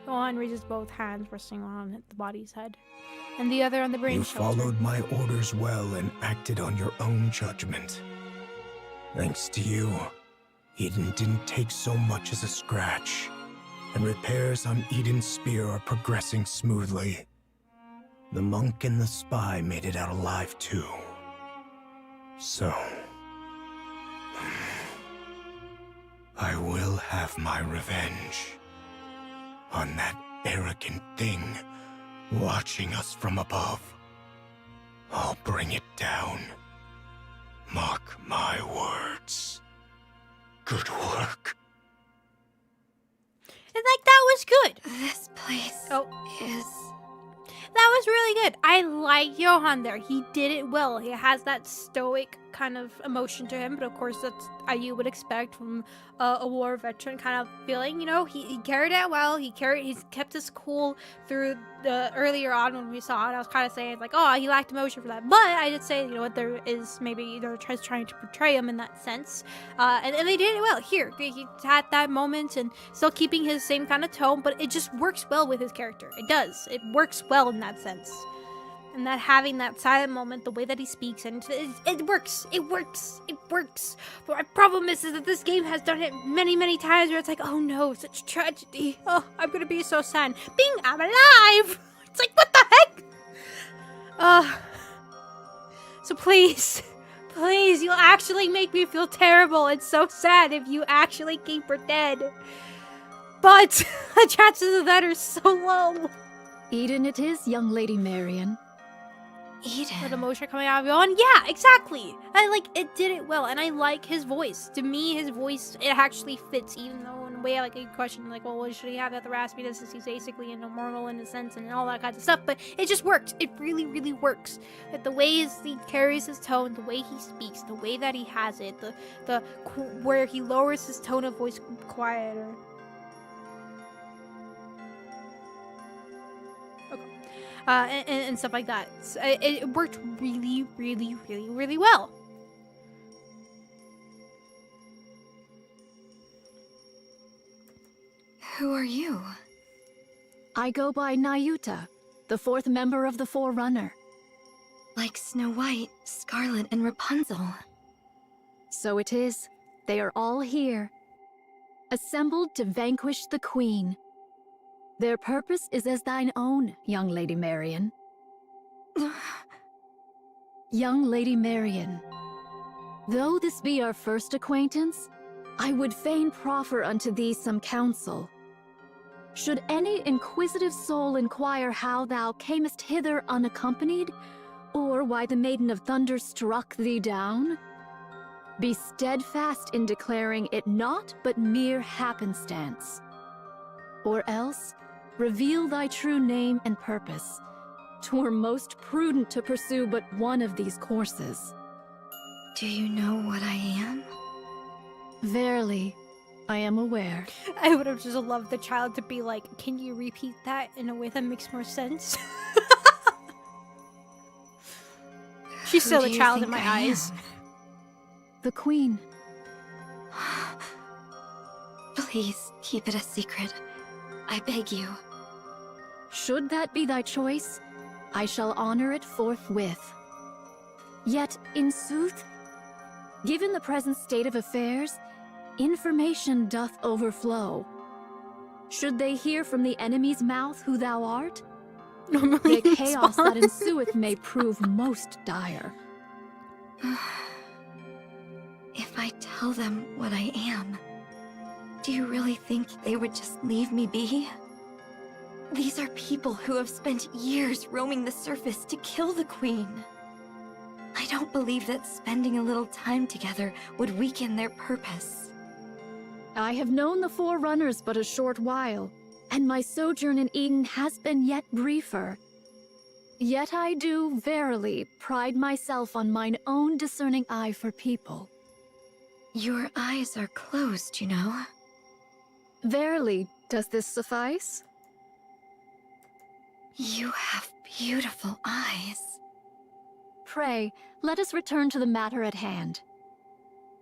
Johan raises both hands, resting on the body's head, and the other on the brain You shelter. followed my orders well and acted on your own judgment. Thanks to you, Eden didn't take so much as a scratch, and repairs on Eden's spear are progressing smoothly. The monk and the spy made it out alive too. So, I will have my revenge on that arrogant thing watching us from above. I'll bring it down. Mark my words. Good work. And like, that was good. This place is... That was really good. I like Johan there. He did it well. He has that stoic kind of emotion to him, but of course that's you would expect from a war veteran kind of feeling. You know, he carried it well. He's kept us cool through the earlier on when we saw it. I was kind of saying like, oh, he lacked emotion for that, but I did say, you know what, there is maybe they're trying to portray him in that sense, and they did it well here. He had that moment and still keeping his same kind of tone, but it just works well with his character. It does. It works well in that sense. And that having that silent moment, the way that he speaks, and it works. It works. It works. But my problem is that this game has done it many, many times where it's like, oh no, such tragedy. Oh, I'm gonna be so sad. I'm alive! It's like, what the heck? So please, Please, you'll actually make me feel terrible. It's so sad if you actually keep her dead. But the chances of that are so low. Eden it is, young Lady Marion. Eden. That emotion coming out of Yon. Yeah, exactly. It did it well, and I like his voice. To me, his voice, it actually fits, even though in a way, like, you question, like, well, should he have that raspiness since he's basically immortal in a sense and all that kind of stuff, but it just worked. It really, really works. Like, the way he carries his tone, the way he speaks, the way that he has it, where he lowers his tone of voice quieter. And stuff like that. So it worked really, really, really, really well. Who are you? I go by Nayuta, the 4th member of the Forerunner. Like Snow White, Scarlet, and Rapunzel. So it is. They are all here, assembled to vanquish the Queen. Their purpose is as thine own, young Lady Marion. Young Lady Marion, though this be our first acquaintance, I would fain proffer unto thee some counsel. Should any inquisitive soul inquire how thou camest hither unaccompanied, or why the Maiden of Thunder struck thee down, be steadfast in declaring it naught but mere happenstance. Or else, reveal thy true name and purpose. 'Twere most prudent to pursue but one of these courses. Do you know what I am? Verily, I am aware. I would have just loved the child to be like, can you repeat that in a way that makes more sense? She's still a child in my eyes. The Queen. Please, keep it a secret. I beg you. Should that be thy choice, I shall honor it forthwith. Yet, in sooth, given the present state of affairs, information doth overflow. Should they hear from the enemy's mouth who thou art, the chaos that ensueth may prove most dire. If I tell them what I am, do you really think they would just leave me be? These are people who have spent years roaming the surface to kill the Queen. I don't believe that spending a little time together would weaken their purpose. I have known the Forerunners but a short while, and my sojourn in Eden has been yet briefer. Yet I do, verily, pride myself on mine own discerning eye for people. Your eyes are closed, you know. Verily, does this suffice? You have beautiful eyes. Pray, let us return to the matter at hand.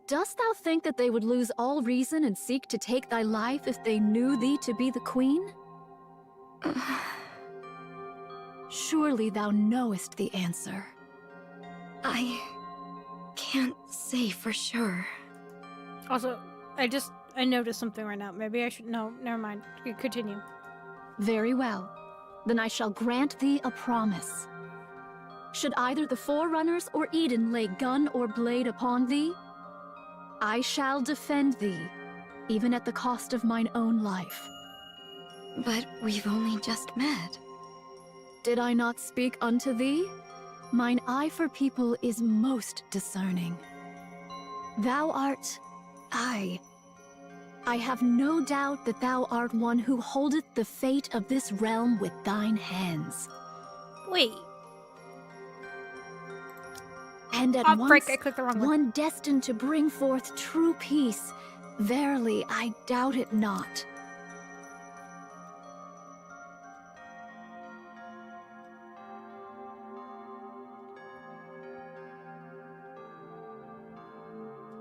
Dost thou think that they would lose all reason and seek to take thy life if they knew thee to be the Queen? Surely thou knowest the answer. I can't say for sure. Also, I noticed something right now. Maybe I should... No, never mind. Continue. Very well. Then I shall grant thee a promise. Should either the Forerunners or Eden lay gun or blade upon thee, I shall defend thee, even at the cost of mine own life. But we've only just met. Did I not speak unto thee? Mine eye for people is most discerning. Thou art... I have no doubt that thou art one who holdeth the fate of this realm with thine hands. Wait. And at once, frick, I clicked the wrong one destined to bring forth true peace. Verily, I doubt it not.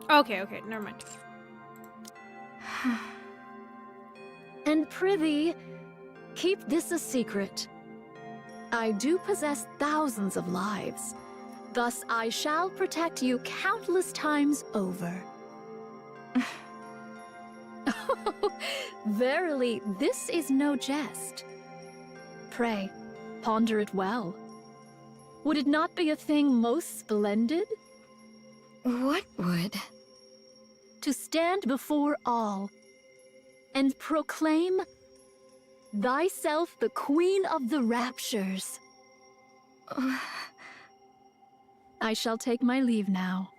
Okay, never mind. And prithee, keep this a secret. I do possess thousands of lives. Thus I shall protect you countless times over. Verily, this is no jest. Pray, ponder it well. Would it not be a thing most splendid? What would? To stand before all and proclaim thyself the queen of the raptures. I shall take my leave now.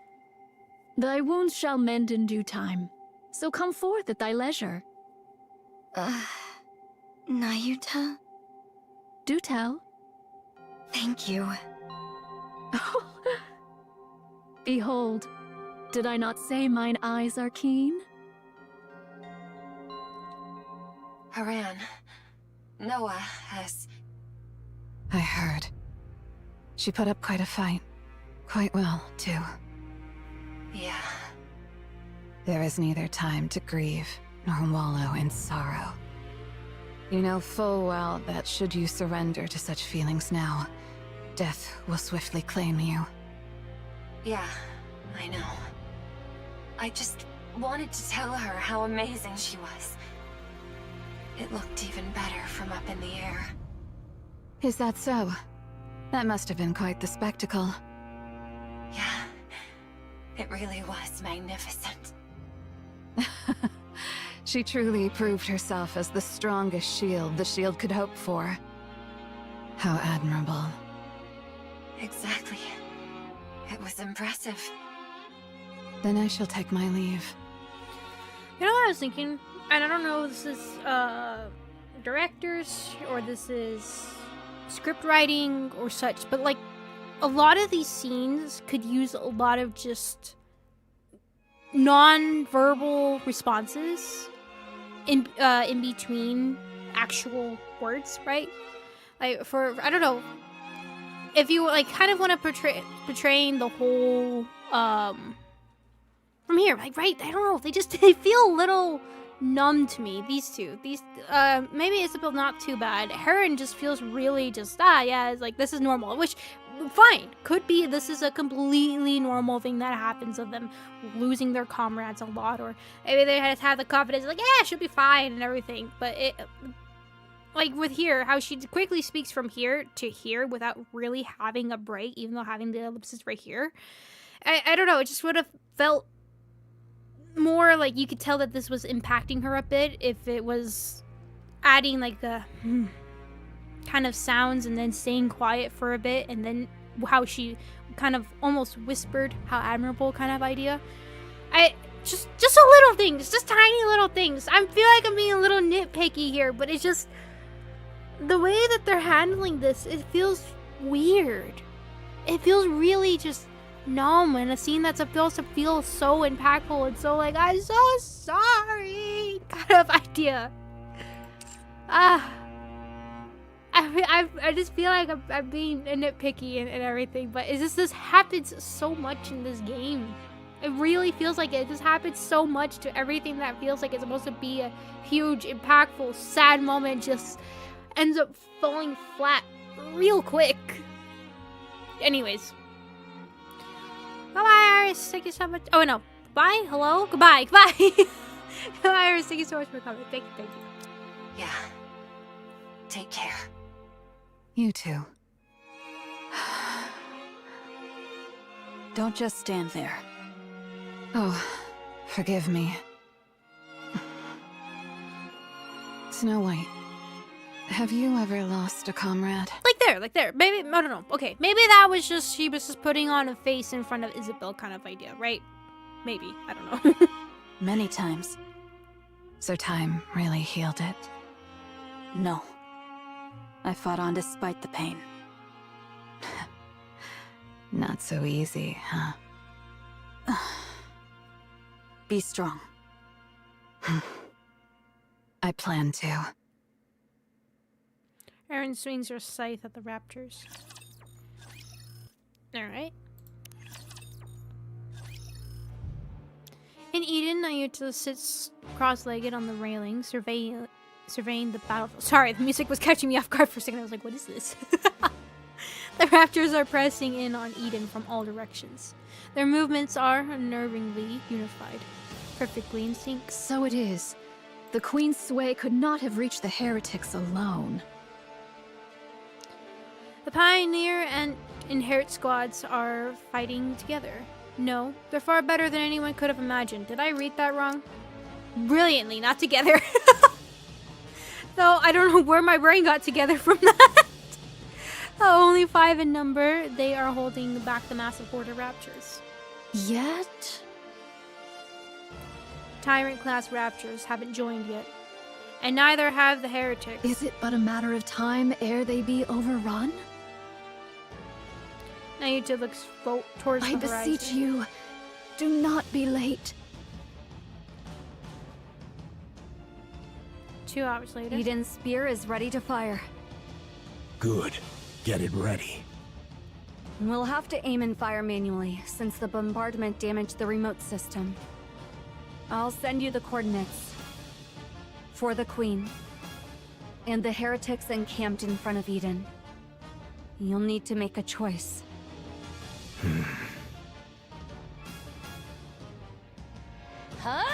Thy wounds shall mend in due time, so come forth at thy leisure. Nayuta? Do tell. Thank you. Behold, did I not say mine eyes are keen? Haran, Noah has... I heard. She put up quite a fight. Quite well, too. Yeah. There is neither time to grieve nor wallow in sorrow. You know full well that should you surrender to such feelings now, death will swiftly claim you. Yeah, I know. I just wanted to tell her how amazing she was. It looked even better from up in the air. Is that so? That must have been quite the spectacle. Yeah, it really was magnificent. She truly proved herself as the strongest shield the shield could hope for. How admirable. Exactly. It was impressive. Then I shall take my leave. You know what I was thinking? And I don't know if this is directors or this is script writing or such, but like a lot of these scenes could use a lot of just non-verbal responses in between actual words, right? Like for, I don't know, if you like kind of want to portraying the whole from here, like, right? I don't know, they feel a little numb to me, these two. These maybe Isabel not too bad. Heron just feels really just yeah, it's like this is normal, which fine, could be this is a completely normal thing that happens of them losing their comrades a lot, or maybe they just have the confidence like, yeah, she'll be fine and everything. But it, like with here, how she quickly speaks from here to here without really having a break, even though having the ellipsis right here, I don't know, it just would have felt more like you could tell that this was impacting her a bit if it was adding like a kind of sounds and then staying quiet for a bit, and then how she kind of almost whispered how admirable kind of idea. Just a little things, just tiny little things. I feel like I'm being a little nitpicky here, but it's just the way that they're handling this, it feels weird. It feels really just numb, and a scene that's supposed to feel so impactful and so like, I'm so sorry kind of idea. I just feel like I'm being nitpicky and everything, but it's just this happens so much in this game. It really feels like it just happens so much to everything that feels like it's supposed to be a huge, impactful, sad moment just ends up falling flat real quick. Anyways. Bye-bye, Iris. Thank you so much. Oh, no. Bye? Hello? Goodbye. Goodbye. Bye, Iris. Thank you so much for coming. Thank you. Yeah. Take care. You too. Don't just stand there. Oh, forgive me. Snow White, have you ever lost a comrade? Like there. Maybe, I don't know. Okay, maybe that was just, she was just putting on a face in front of Isabel kind of idea, right? Maybe. I don't know. Many times. So time really healed it? No. I fought on despite the pain. Not so easy, huh? Be strong. I plan to. Aaron swings her scythe at the raptors. Alright. In Eden, Nayuta sits cross-legged on the railing, surveying the battlefield. Sorry, the music was catching me off guard for a second. I was like, what is this? The raptors are pressing in on Eden from all directions. Their movements are unnervingly unified, perfectly in sync. So it is. The Queen's sway could not have reached the heretics alone. The Pioneer and Inherit squads are fighting together. No, they're far better than anyone could have imagined. Did I read that wrong? Brilliantly, not together. Though I don't know where my brain got together from that. Only 5 in number, they are holding back the massive horde of raptures. Yet? Tyrant-class raptures haven't joined yet. And neither have the heretics. Is it but a matter of time ere they be overrun? Nayuta looks towards the I horizon. beseech you, do not be late. 2 hours later. Eden's spear is ready to fire. Good. Get it ready. We'll have to aim and fire manually, since the bombardment damaged the remote system. I'll send you the coordinates. For the Queen. And the heretics encamped in front of Eden. You'll need to make a choice. Huh?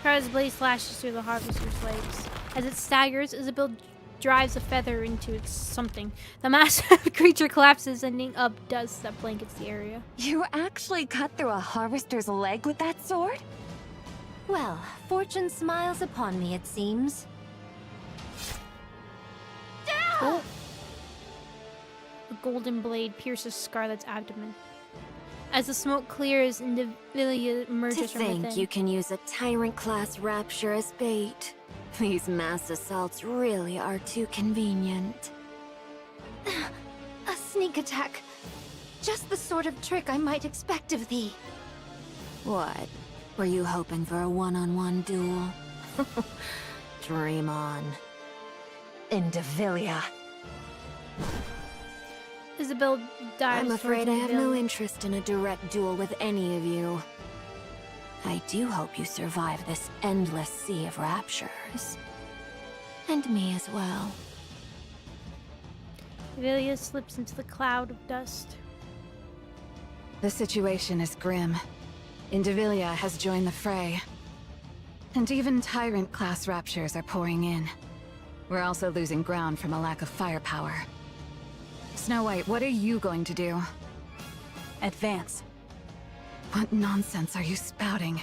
Kara's blade slashes through the harvester's legs. As it staggers, Isabel drives a feather into its something. The massive creature collapses, sending up dust that blankets the area. You actually cut through a harvester's leg with that sword? Well, fortune smiles upon me, it seems. Oh. The golden blade pierces Scarlet's abdomen. As the smoke clears, Indivilia emerges from within. To think you can use a Tyrant-class Rapture as bait. These mass assaults really are too convenient. A sneak attack. Just the sort of trick I might expect of thee. What? Were you hoping for a one-on-one duel? Dream on. Indivilia. Isabel dives. I'm afraid I towards have no Indivilia. interest in a direct duel with any of you. I do hope you survive this endless sea of raptures. And me as well. Indivilia slips into the cloud of dust. The situation is grim. Indivilia has joined the fray. And even Tyrant-class raptures are pouring in. We're also losing ground from a lack of firepower. Snow White, what are you going to do? Advance. What nonsense are you spouting?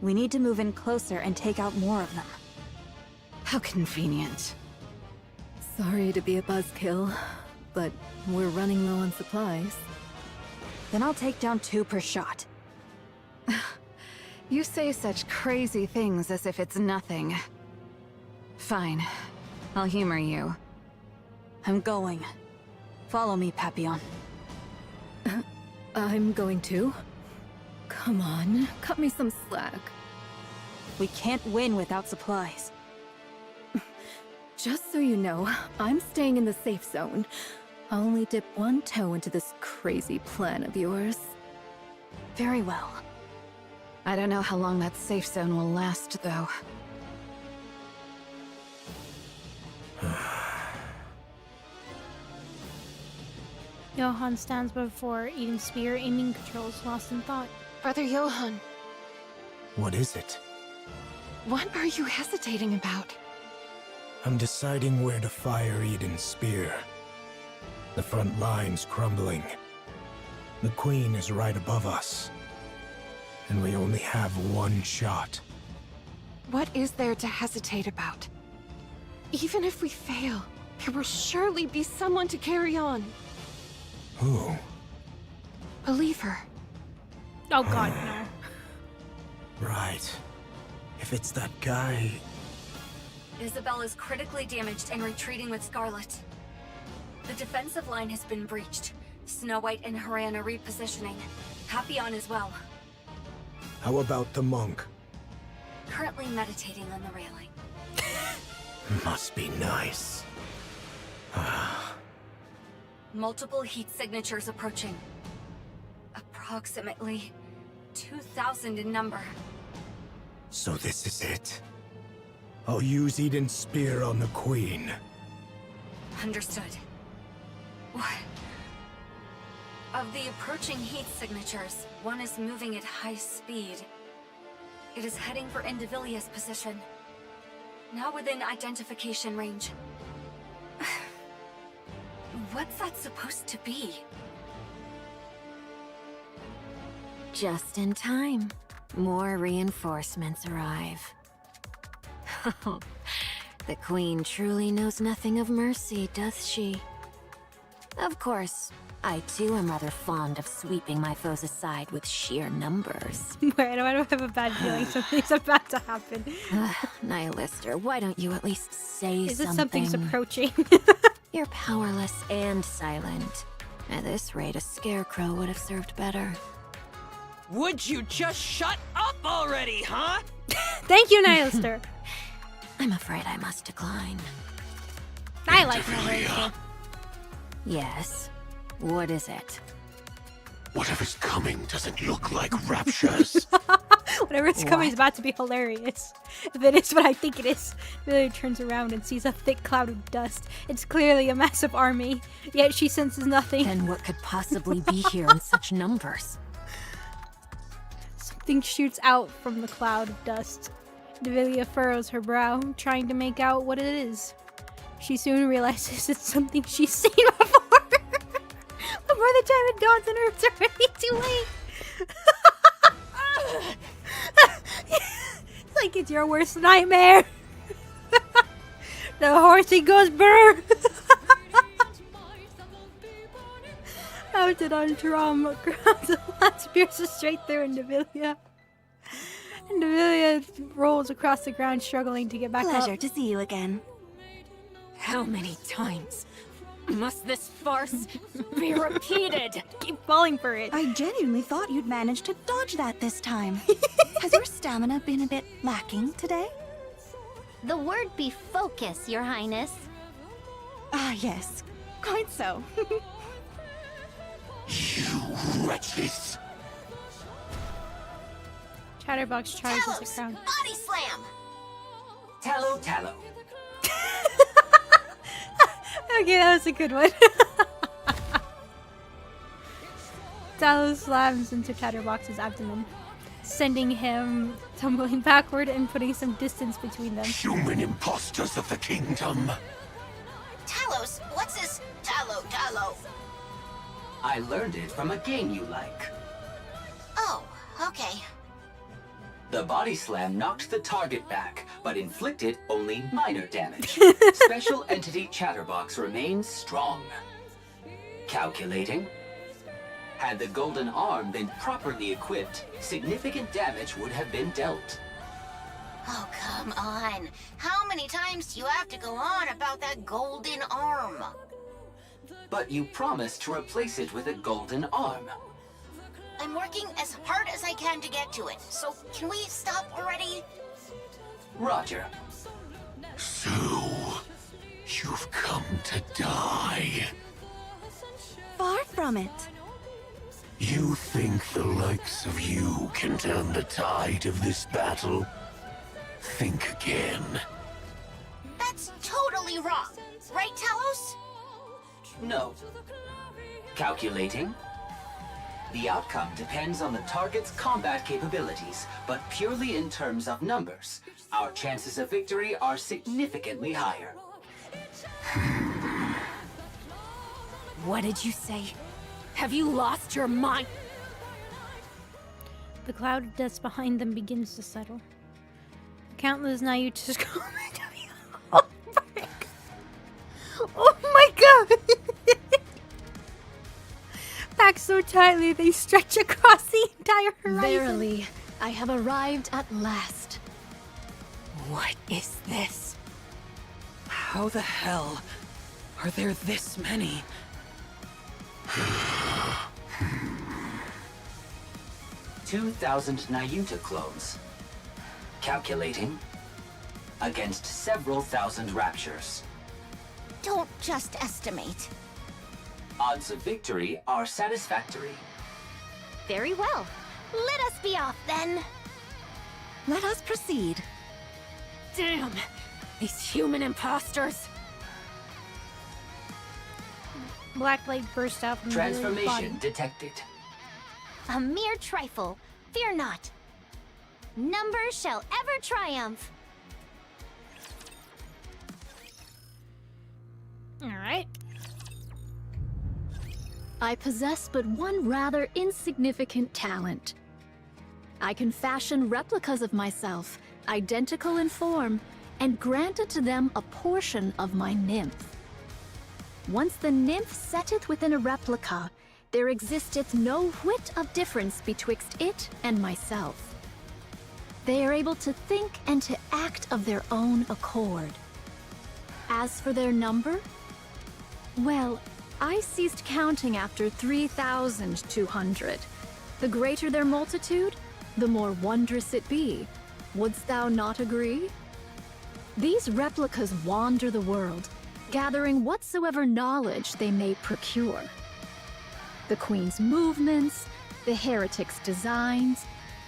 We need to move in closer and take out more of them. How convenient. Sorry to be a buzzkill, but we're running low on supplies. Then I'll take down 2 per shot. You say such crazy things as if it's nothing. Fine. I'll humor you. I'm going. Follow me, Papillon. I'm going to. Come on, cut me some slack. We can't win without supplies. Just so you know, I'm staying in the safe zone. I'll only dip one toe into this crazy plan of yours. Very well. I don't know how long that safe zone will last, though. Johann stands before Eden's spear, aiming controls, lost in thought. Brother Johann, What is it? what are you hesitating about? I'm deciding where to fire Eden's spear. The front line's crumbling. The Queen is right above us. And we only have one shot. What is there to hesitate about? Even if we fail, there will surely be someone to carry on. Who? Believe her. Oh god, no. Right. If it's that guy... Isabel is critically damaged and retreating with Scarlet. The defensive line has been breached. Snow White and Haran are repositioning. Papillon as well. How about the monk? Currently meditating on the railing. Must be nice. Multiple heat signatures approaching. Approximately 2,000 in number. So this is it. I'll use Eden's spear on the Queen. Understood. What? Of the approaching heat signatures, one is moving at high speed. It is heading for Indivilia's position. Now within identification range. What's that supposed to be? Just in time. More reinforcements arrive. The Queen truly knows nothing of mercy, does she? Of course, I too am rather fond of sweeping my foes aside with sheer numbers. Wait, I don't have a bad feeling something's about to happen. Nihilister, why don't you at least say Is it something? something's approaching? You're powerless and silent. At this rate, a scarecrow would have served better. Would you just shut up already, huh? Thank you, Nihilister. I'm afraid I must decline. I like Nihilister. Yes. What is it? Whatever's coming doesn't look like raptures. Whatever's coming is about to be hilarious. If it is what I think it is. Amelia turns around and sees a thick cloud of dust. It's clearly a massive army, yet she senses nothing. Then what could possibly be here in such numbers? Something shoots out from the cloud of dust. Amelia furrows her brow, trying to make out what it is. She soon realizes it's something she's seen before. Before the time it dawns on her, it's already too late. It's like it's your worst nightmare. The horsey goes brr. Mounted on drum, crowds of lance pierces straight through Indivilia. Indivilia rolls across the ground, struggling to get back Pleasure up. to see you again. How many times must this farce be repeated? Keep falling for it. I genuinely thought you'd managed to dodge that this time. Has your stamina been a bit lacking today? The word be focus, Your Highness. Ah, yes. Quite so. You wretches! Chatterbox charges the crowd. Body slam! Tallow, tallow. Okay, that was a good one. Tallow slams into Chatterbox's abdomen, sending him tumbling backward and putting some distance between them. Human imposters of the kingdom! Talos, what's this tallow? I learned it from a game you like. Oh, okay. The body slam knocked the target back, but inflicted only minor damage. Special entity Chatterbox remains strong. Calculating. Had the golden arm been properly equipped, significant damage would have been dealt. Oh, come on. How many times do you have to go on about that golden arm? But you promised to replace it with a golden arm. I'm working as hard as I can to get to it, so can we stop already? Roger. So, you've come to die. Far from it. You think the likes of you can turn the tide of this battle? Think again. That's totally wrong. Right, Talos? No. Calculating. The outcome depends on the target's combat capabilities, but purely in terms of numbers. Our chances of victory are significantly higher. What did you say? Have you lost your mind? The cloud of dust behind them begins to settle. Countless Nayutas come into view. Oh my god! Packed so tightly they stretch across the entire horizon. Verily, I have arrived at last. What is this? How the hell are there this many? 2,000 Nayuta clones. Calculating. Against several thousand raptures. Don't just estimate. Odds of victory are satisfactory. Very well. Let us be off then. Let us proceed. Damn! These human imposters! Black light burst out from the body. Transformation detected. A mere trifle. Fear not. Numbers shall ever triumph. Alright. I possess but one rather insignificant talent. I can fashion replicas of myself, identical in form, and granted to them a portion of my nymph. Once the nymph setteth within a replica, there existeth no whit of difference betwixt it and myself. They are able to think and to act of their own accord. As for their number, well, I ceased counting after 3,200. The greater their multitude, the more wondrous it be. Wouldst thou not agree? These replicas wander the world, gathering whatsoever knowledge they may procure. The Queen's movements, the heretic's designs,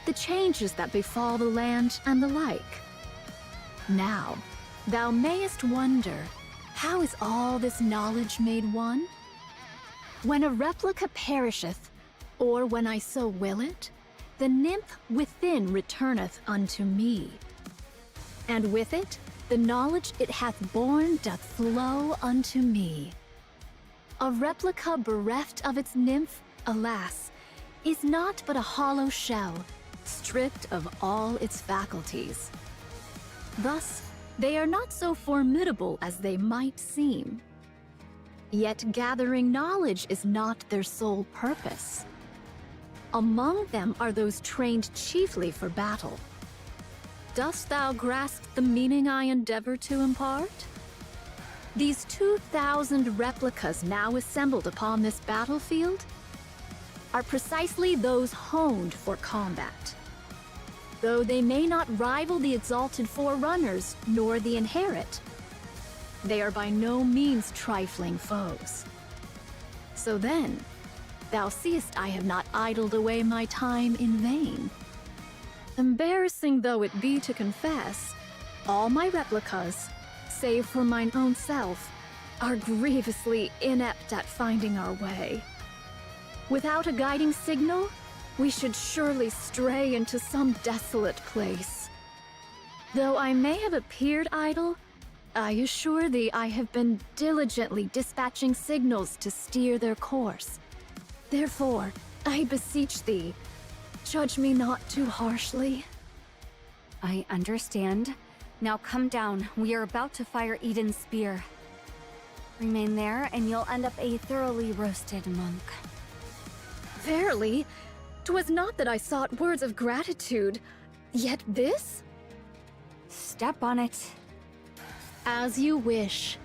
the changes that befall the land, and the like. Now, thou mayest wonder, how is all this knowledge made one? When a replica perisheth, or when I so will it, the nymph within returneth unto me. And with it, the knowledge it hath borne doth flow unto me. A replica bereft of its nymph, alas, is not but a hollow shell, stripped of all its faculties. Thus, they are not so formidable as they might seem. Yet gathering knowledge is not their sole purpose. Among them are those trained chiefly for battle. Dost thou grasp the meaning I endeavor to impart? These 2,000 replicas now assembled upon this battlefield are precisely those honed for combat. Though they may not rival the exalted Forerunners nor the Inherit, they are by no means trifling foes. So then, thou seest I have not idled away my time in vain. Embarrassing though it be to confess, all my replicas, save for mine own self, are grievously inept at finding our way. Without a guiding signal, we should surely stray into some desolate place. Though I may have appeared idle, I assure thee I have been diligently dispatching signals to steer their course. Therefore, I beseech thee, judge me not too harshly. I understand. Now come down. We are about to fire Eden's spear. Remain there, and you'll end up a thoroughly roasted monk. Verily, 'twas not that I sought words of gratitude, yet this? Step on it. As you wish.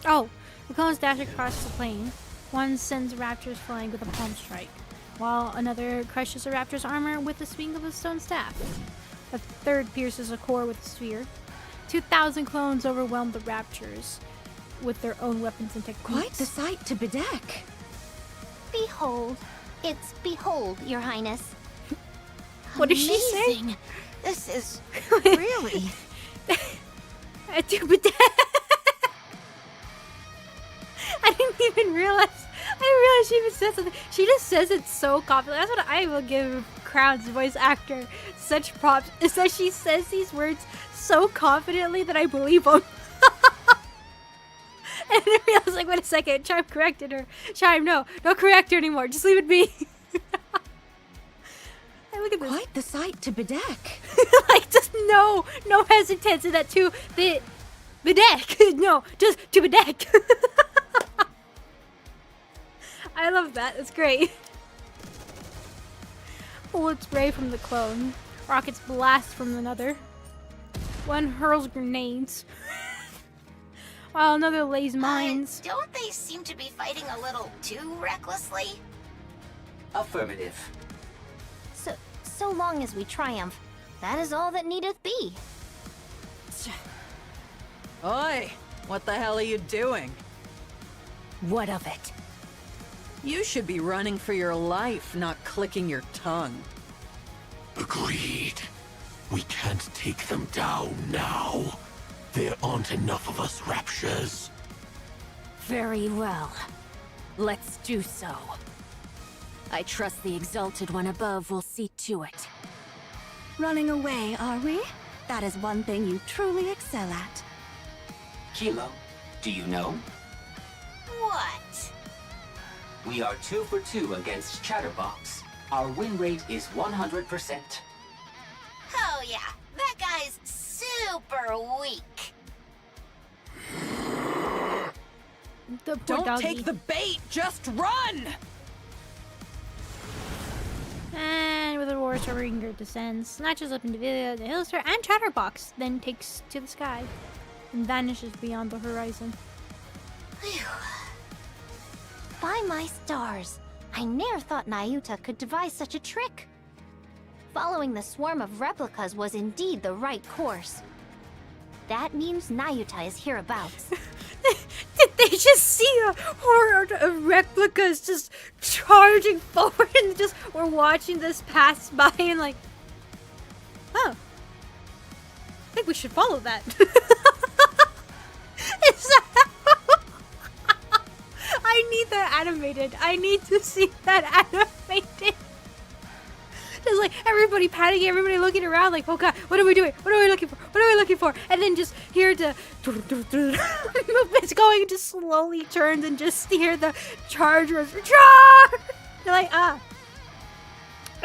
Oh, the clones dash across the plain. One sends raptors flying with a palm strike, while another crushes a raptor's armor with the swing of a stone staff. A third pierces a core with a sphere. 2,000 clones overwhelm the raptors with their own weapons and techniques. Quite the sight to bedeck. Behold. It's behold, Your Highness. What did she say? Amazing. This is really... To bedeck. I didn't even realize. I didn't realize she even said something. She just says it so confidently. That's what I will give Crown's voice actor such props. Is that she says these words so confidently that I believe them. And I was like, wait a second. Chime corrected her. Chime, no. Don't correct her anymore. Just leave it be. Hey, look at this. Quite the sight to bedeck. Like, just no hesitance in that to the bedeck. No, just to bedeck. I love that. It's great. Bullets spray from the clone. Rockets blast from another. One hurls grenades. While another lays mines. Don't they seem to be fighting a little too recklessly? Affirmative. So long as we triumph, that is all that needeth be. Oi! What the hell are you doing? What of it? You should be running for your life, not clicking your tongue. Agreed. We can't take them down now. There aren't enough of us Raptures. Very well. Let's do so. I trust the Exalted One above will see to it. Running away, are we? That is one thing you truly excel at. Kilo, Do you know? What? We are 2 for 2 against Chatterbox. Our win rate is 100%. Oh yeah, that guy's super weak. The poor Don't doggy. take the bait, just run! And with a roar, Ringer descends, snatches up Indivilia, the Hillster, and Chatterbox, then takes to the sky and vanishes beyond the horizon. By my stars, I ne'er thought Nayuta could devise such a trick. Following the swarm of replicas was indeed the right course. That means Nayuta is hereabouts. Did they just see a horde of replicas just charging forward and just we're watching this pass by and like, oh, I think we should follow that. I need that animated. I need to see that animated. Just like everybody panicking, everybody looking around like, oh god, what are we doing? What are we looking for? What are we looking for? And then just hear the movements going and just slowly turns and just hear the chargers. Charge! You're like, I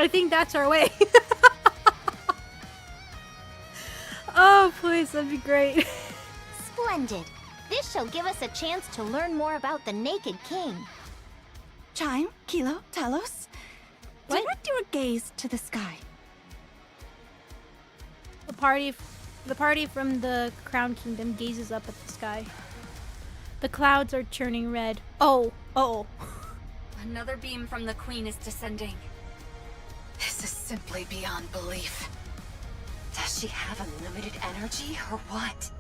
think that's our way. Oh, please, that'd be great. Splendid. This shall give us a chance to learn more about the Naked King. Chime, Kilo, Talos. Direct your gaze to the sky. The party from the Crown Kingdom gazes up at the sky. The clouds are turning red. Oh. Another beam from the Queen is descending. This is simply beyond belief. Does she have unlimited energy or what?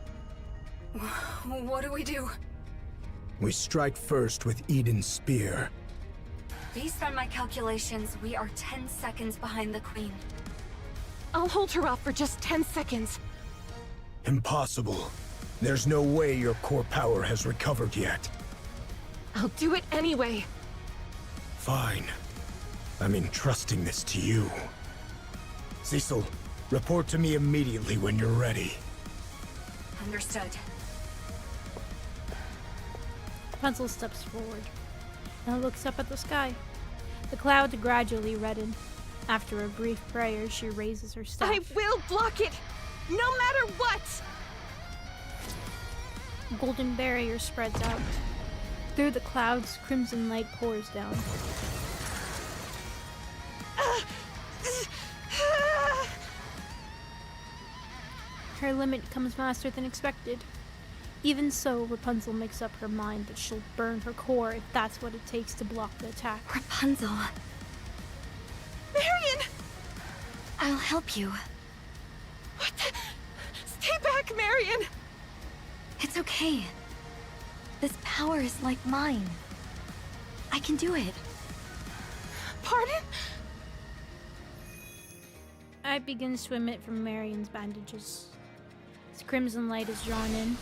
What do we do? We strike first with Eden's spear. Based on my calculations, we are 10 seconds behind the Queen. I'll hold her off for just 10 seconds. Impossible. There's no way your core power has recovered yet. I'll do it anyway. Fine. I'm entrusting this to you. Cecil, report to me immediately when you're ready. Understood. Rapunzel steps forward and looks up at the sky. The clouds gradually redden. After a brief prayer, she raises her staff. I will block it, no matter what! A golden barrier spreads out. Through the clouds, crimson light pours down. Her limit comes faster than expected. Even so, Rapunzel makes up her mind that she'll burn her core if that's what it takes to block the attack. Rapunzel. Marion! I'll help you. What the? Stay back, Marion! It's okay. This power is like mine. I can do it. Pardon? Eye begins to emit from Marion's bandages. As crimson light is drawn in.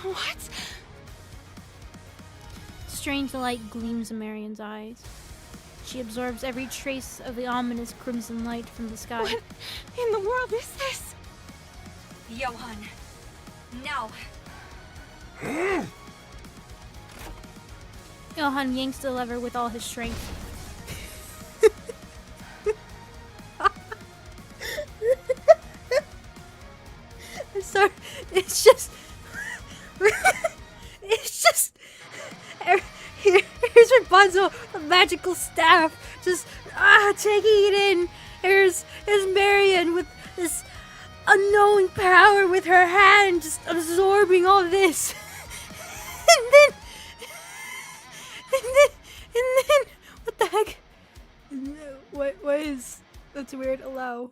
What? Strange light gleams in Marion's eyes. She absorbs every trace of the ominous crimson light from the sky. What in the world is this? Johan. Now. Johan yanks the lever with all his strength. I'm sorry. It's just... Here's Rapunzel, a magical staff, just taking it in. Here's Marion with this unknown power with her hand, just absorbing all this. and then, what the heck? What is? That's weird. Allow.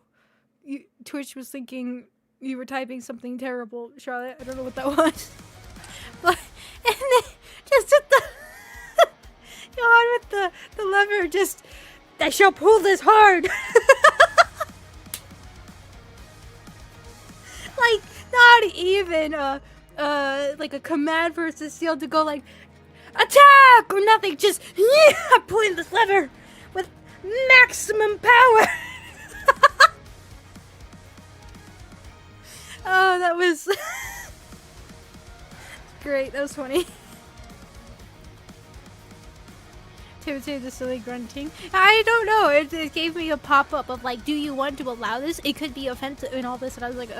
Twitch was thinking you were typing something terrible, Charlotte. I don't know what that was. But and then just with the Johan with the lever, just I shall pull this hard. Like not even like a command for Cecile to go like attack or nothing. Just I'm pulling this lever with maximum power. Oh, that was great. That was funny. To the silly grunting. I don't know. It gave me a pop-up of like, do you want to allow this? It could be offensive and all this, and I was like,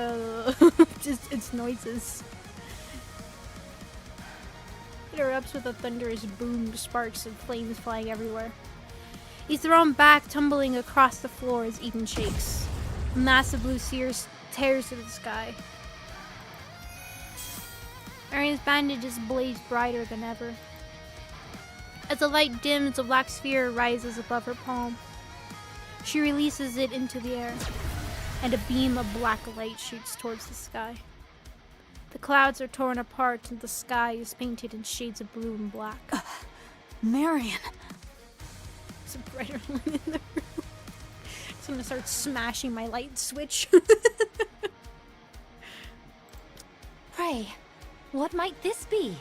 just it's noises. It erupts with a thunderous boom, sparks and flames flying everywhere. He's thrown back, tumbling across the floor as Eden shakes. A massive blue sears tears through the sky. Arian's bandages blaze brighter than ever. As the light dims, a black sphere rises above her palm. She releases it into the air, and a beam of black light shoots towards the sky. The clouds are torn apart, and the sky is painted in shades of blue and black. Marion! There's a brighter light in the room. So I'm gonna start smashing my light switch. Pray, what might this be?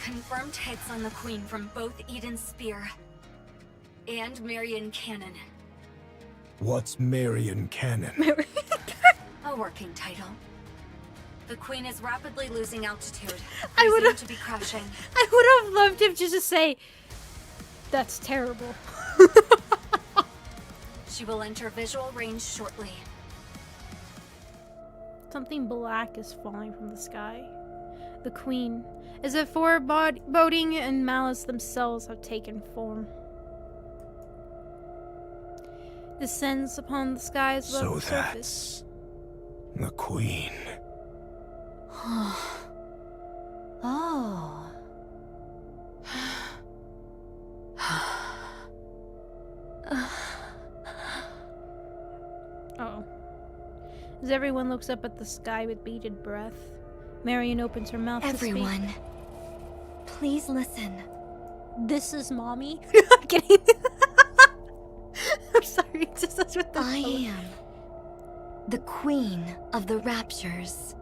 Confirmed hits on the Queen from both Eden's Spear and Marion Cannon. What's Marion Cannon? A working title. The Queen is rapidly losing altitude. I would Presumed to be crashing. I would have loved him just to say, that's terrible. She will enter visual range shortly. Something black is falling from the sky. The Queen, as if foreboding and malice themselves have taken form, descends upon the skies above the surface. The Queen. Oh. Uh-oh. As everyone looks up at the sky with bated breath, Marion opens her mouth Everyone, to speak. please listen. This is Mommy? I'm kidding. I'm sorry, it's just that's what the I am the Queen of the Raptures.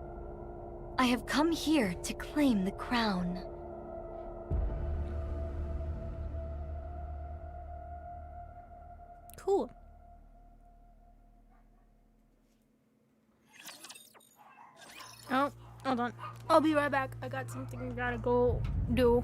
I have come here to claim the crown. Cool. Oh, hold on. I'll be right back. I got something I gotta go do.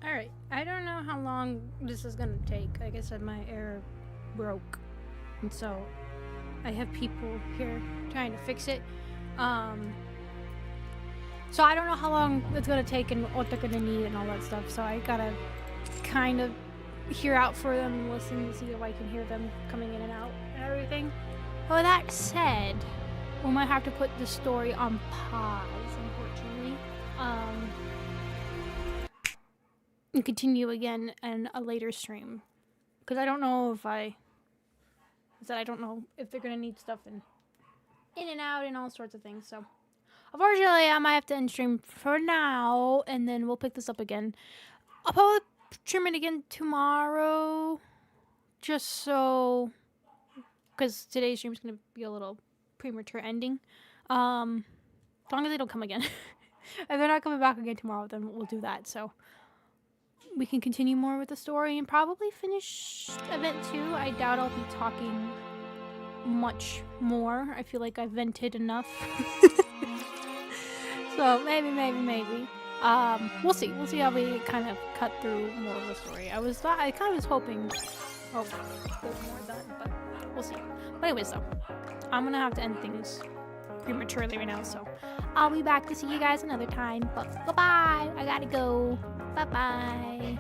Alright, I don't know how long this is gonna take. Like I said, my air broke. And so I have people here trying to fix it. So I don't know how long it's gonna take and what they're gonna need and all that stuff. So I gotta kind of hear out for them and listen to see if I can hear them coming in and out and everything. But with that said, we might have to put the story on pause, unfortunately. And continue again in a later stream. Because I don't know if I don't know if they're gonna need stuff in and out and all sorts of things. So unfortunately, I might have to end stream for now, and then we'll pick this up again. I'll probably stream it again tomorrow, just so, because today's stream is gonna be a little premature ending. As long as they don't come again. If they're not coming back again tomorrow, then we'll do that. So we can continue more with the story and probably finish event 2. I doubt I'll be talking much more. I feel like I've vented enough. So maybe. We'll see. We'll see how we kind of cut through more of the story. I kind of was hoping, there's more done, but we'll see. But anyways, though, I'm gonna have to end things prematurely right now. So I'll be back to see you guys another time. But goodbye. I gotta go. Bye bye.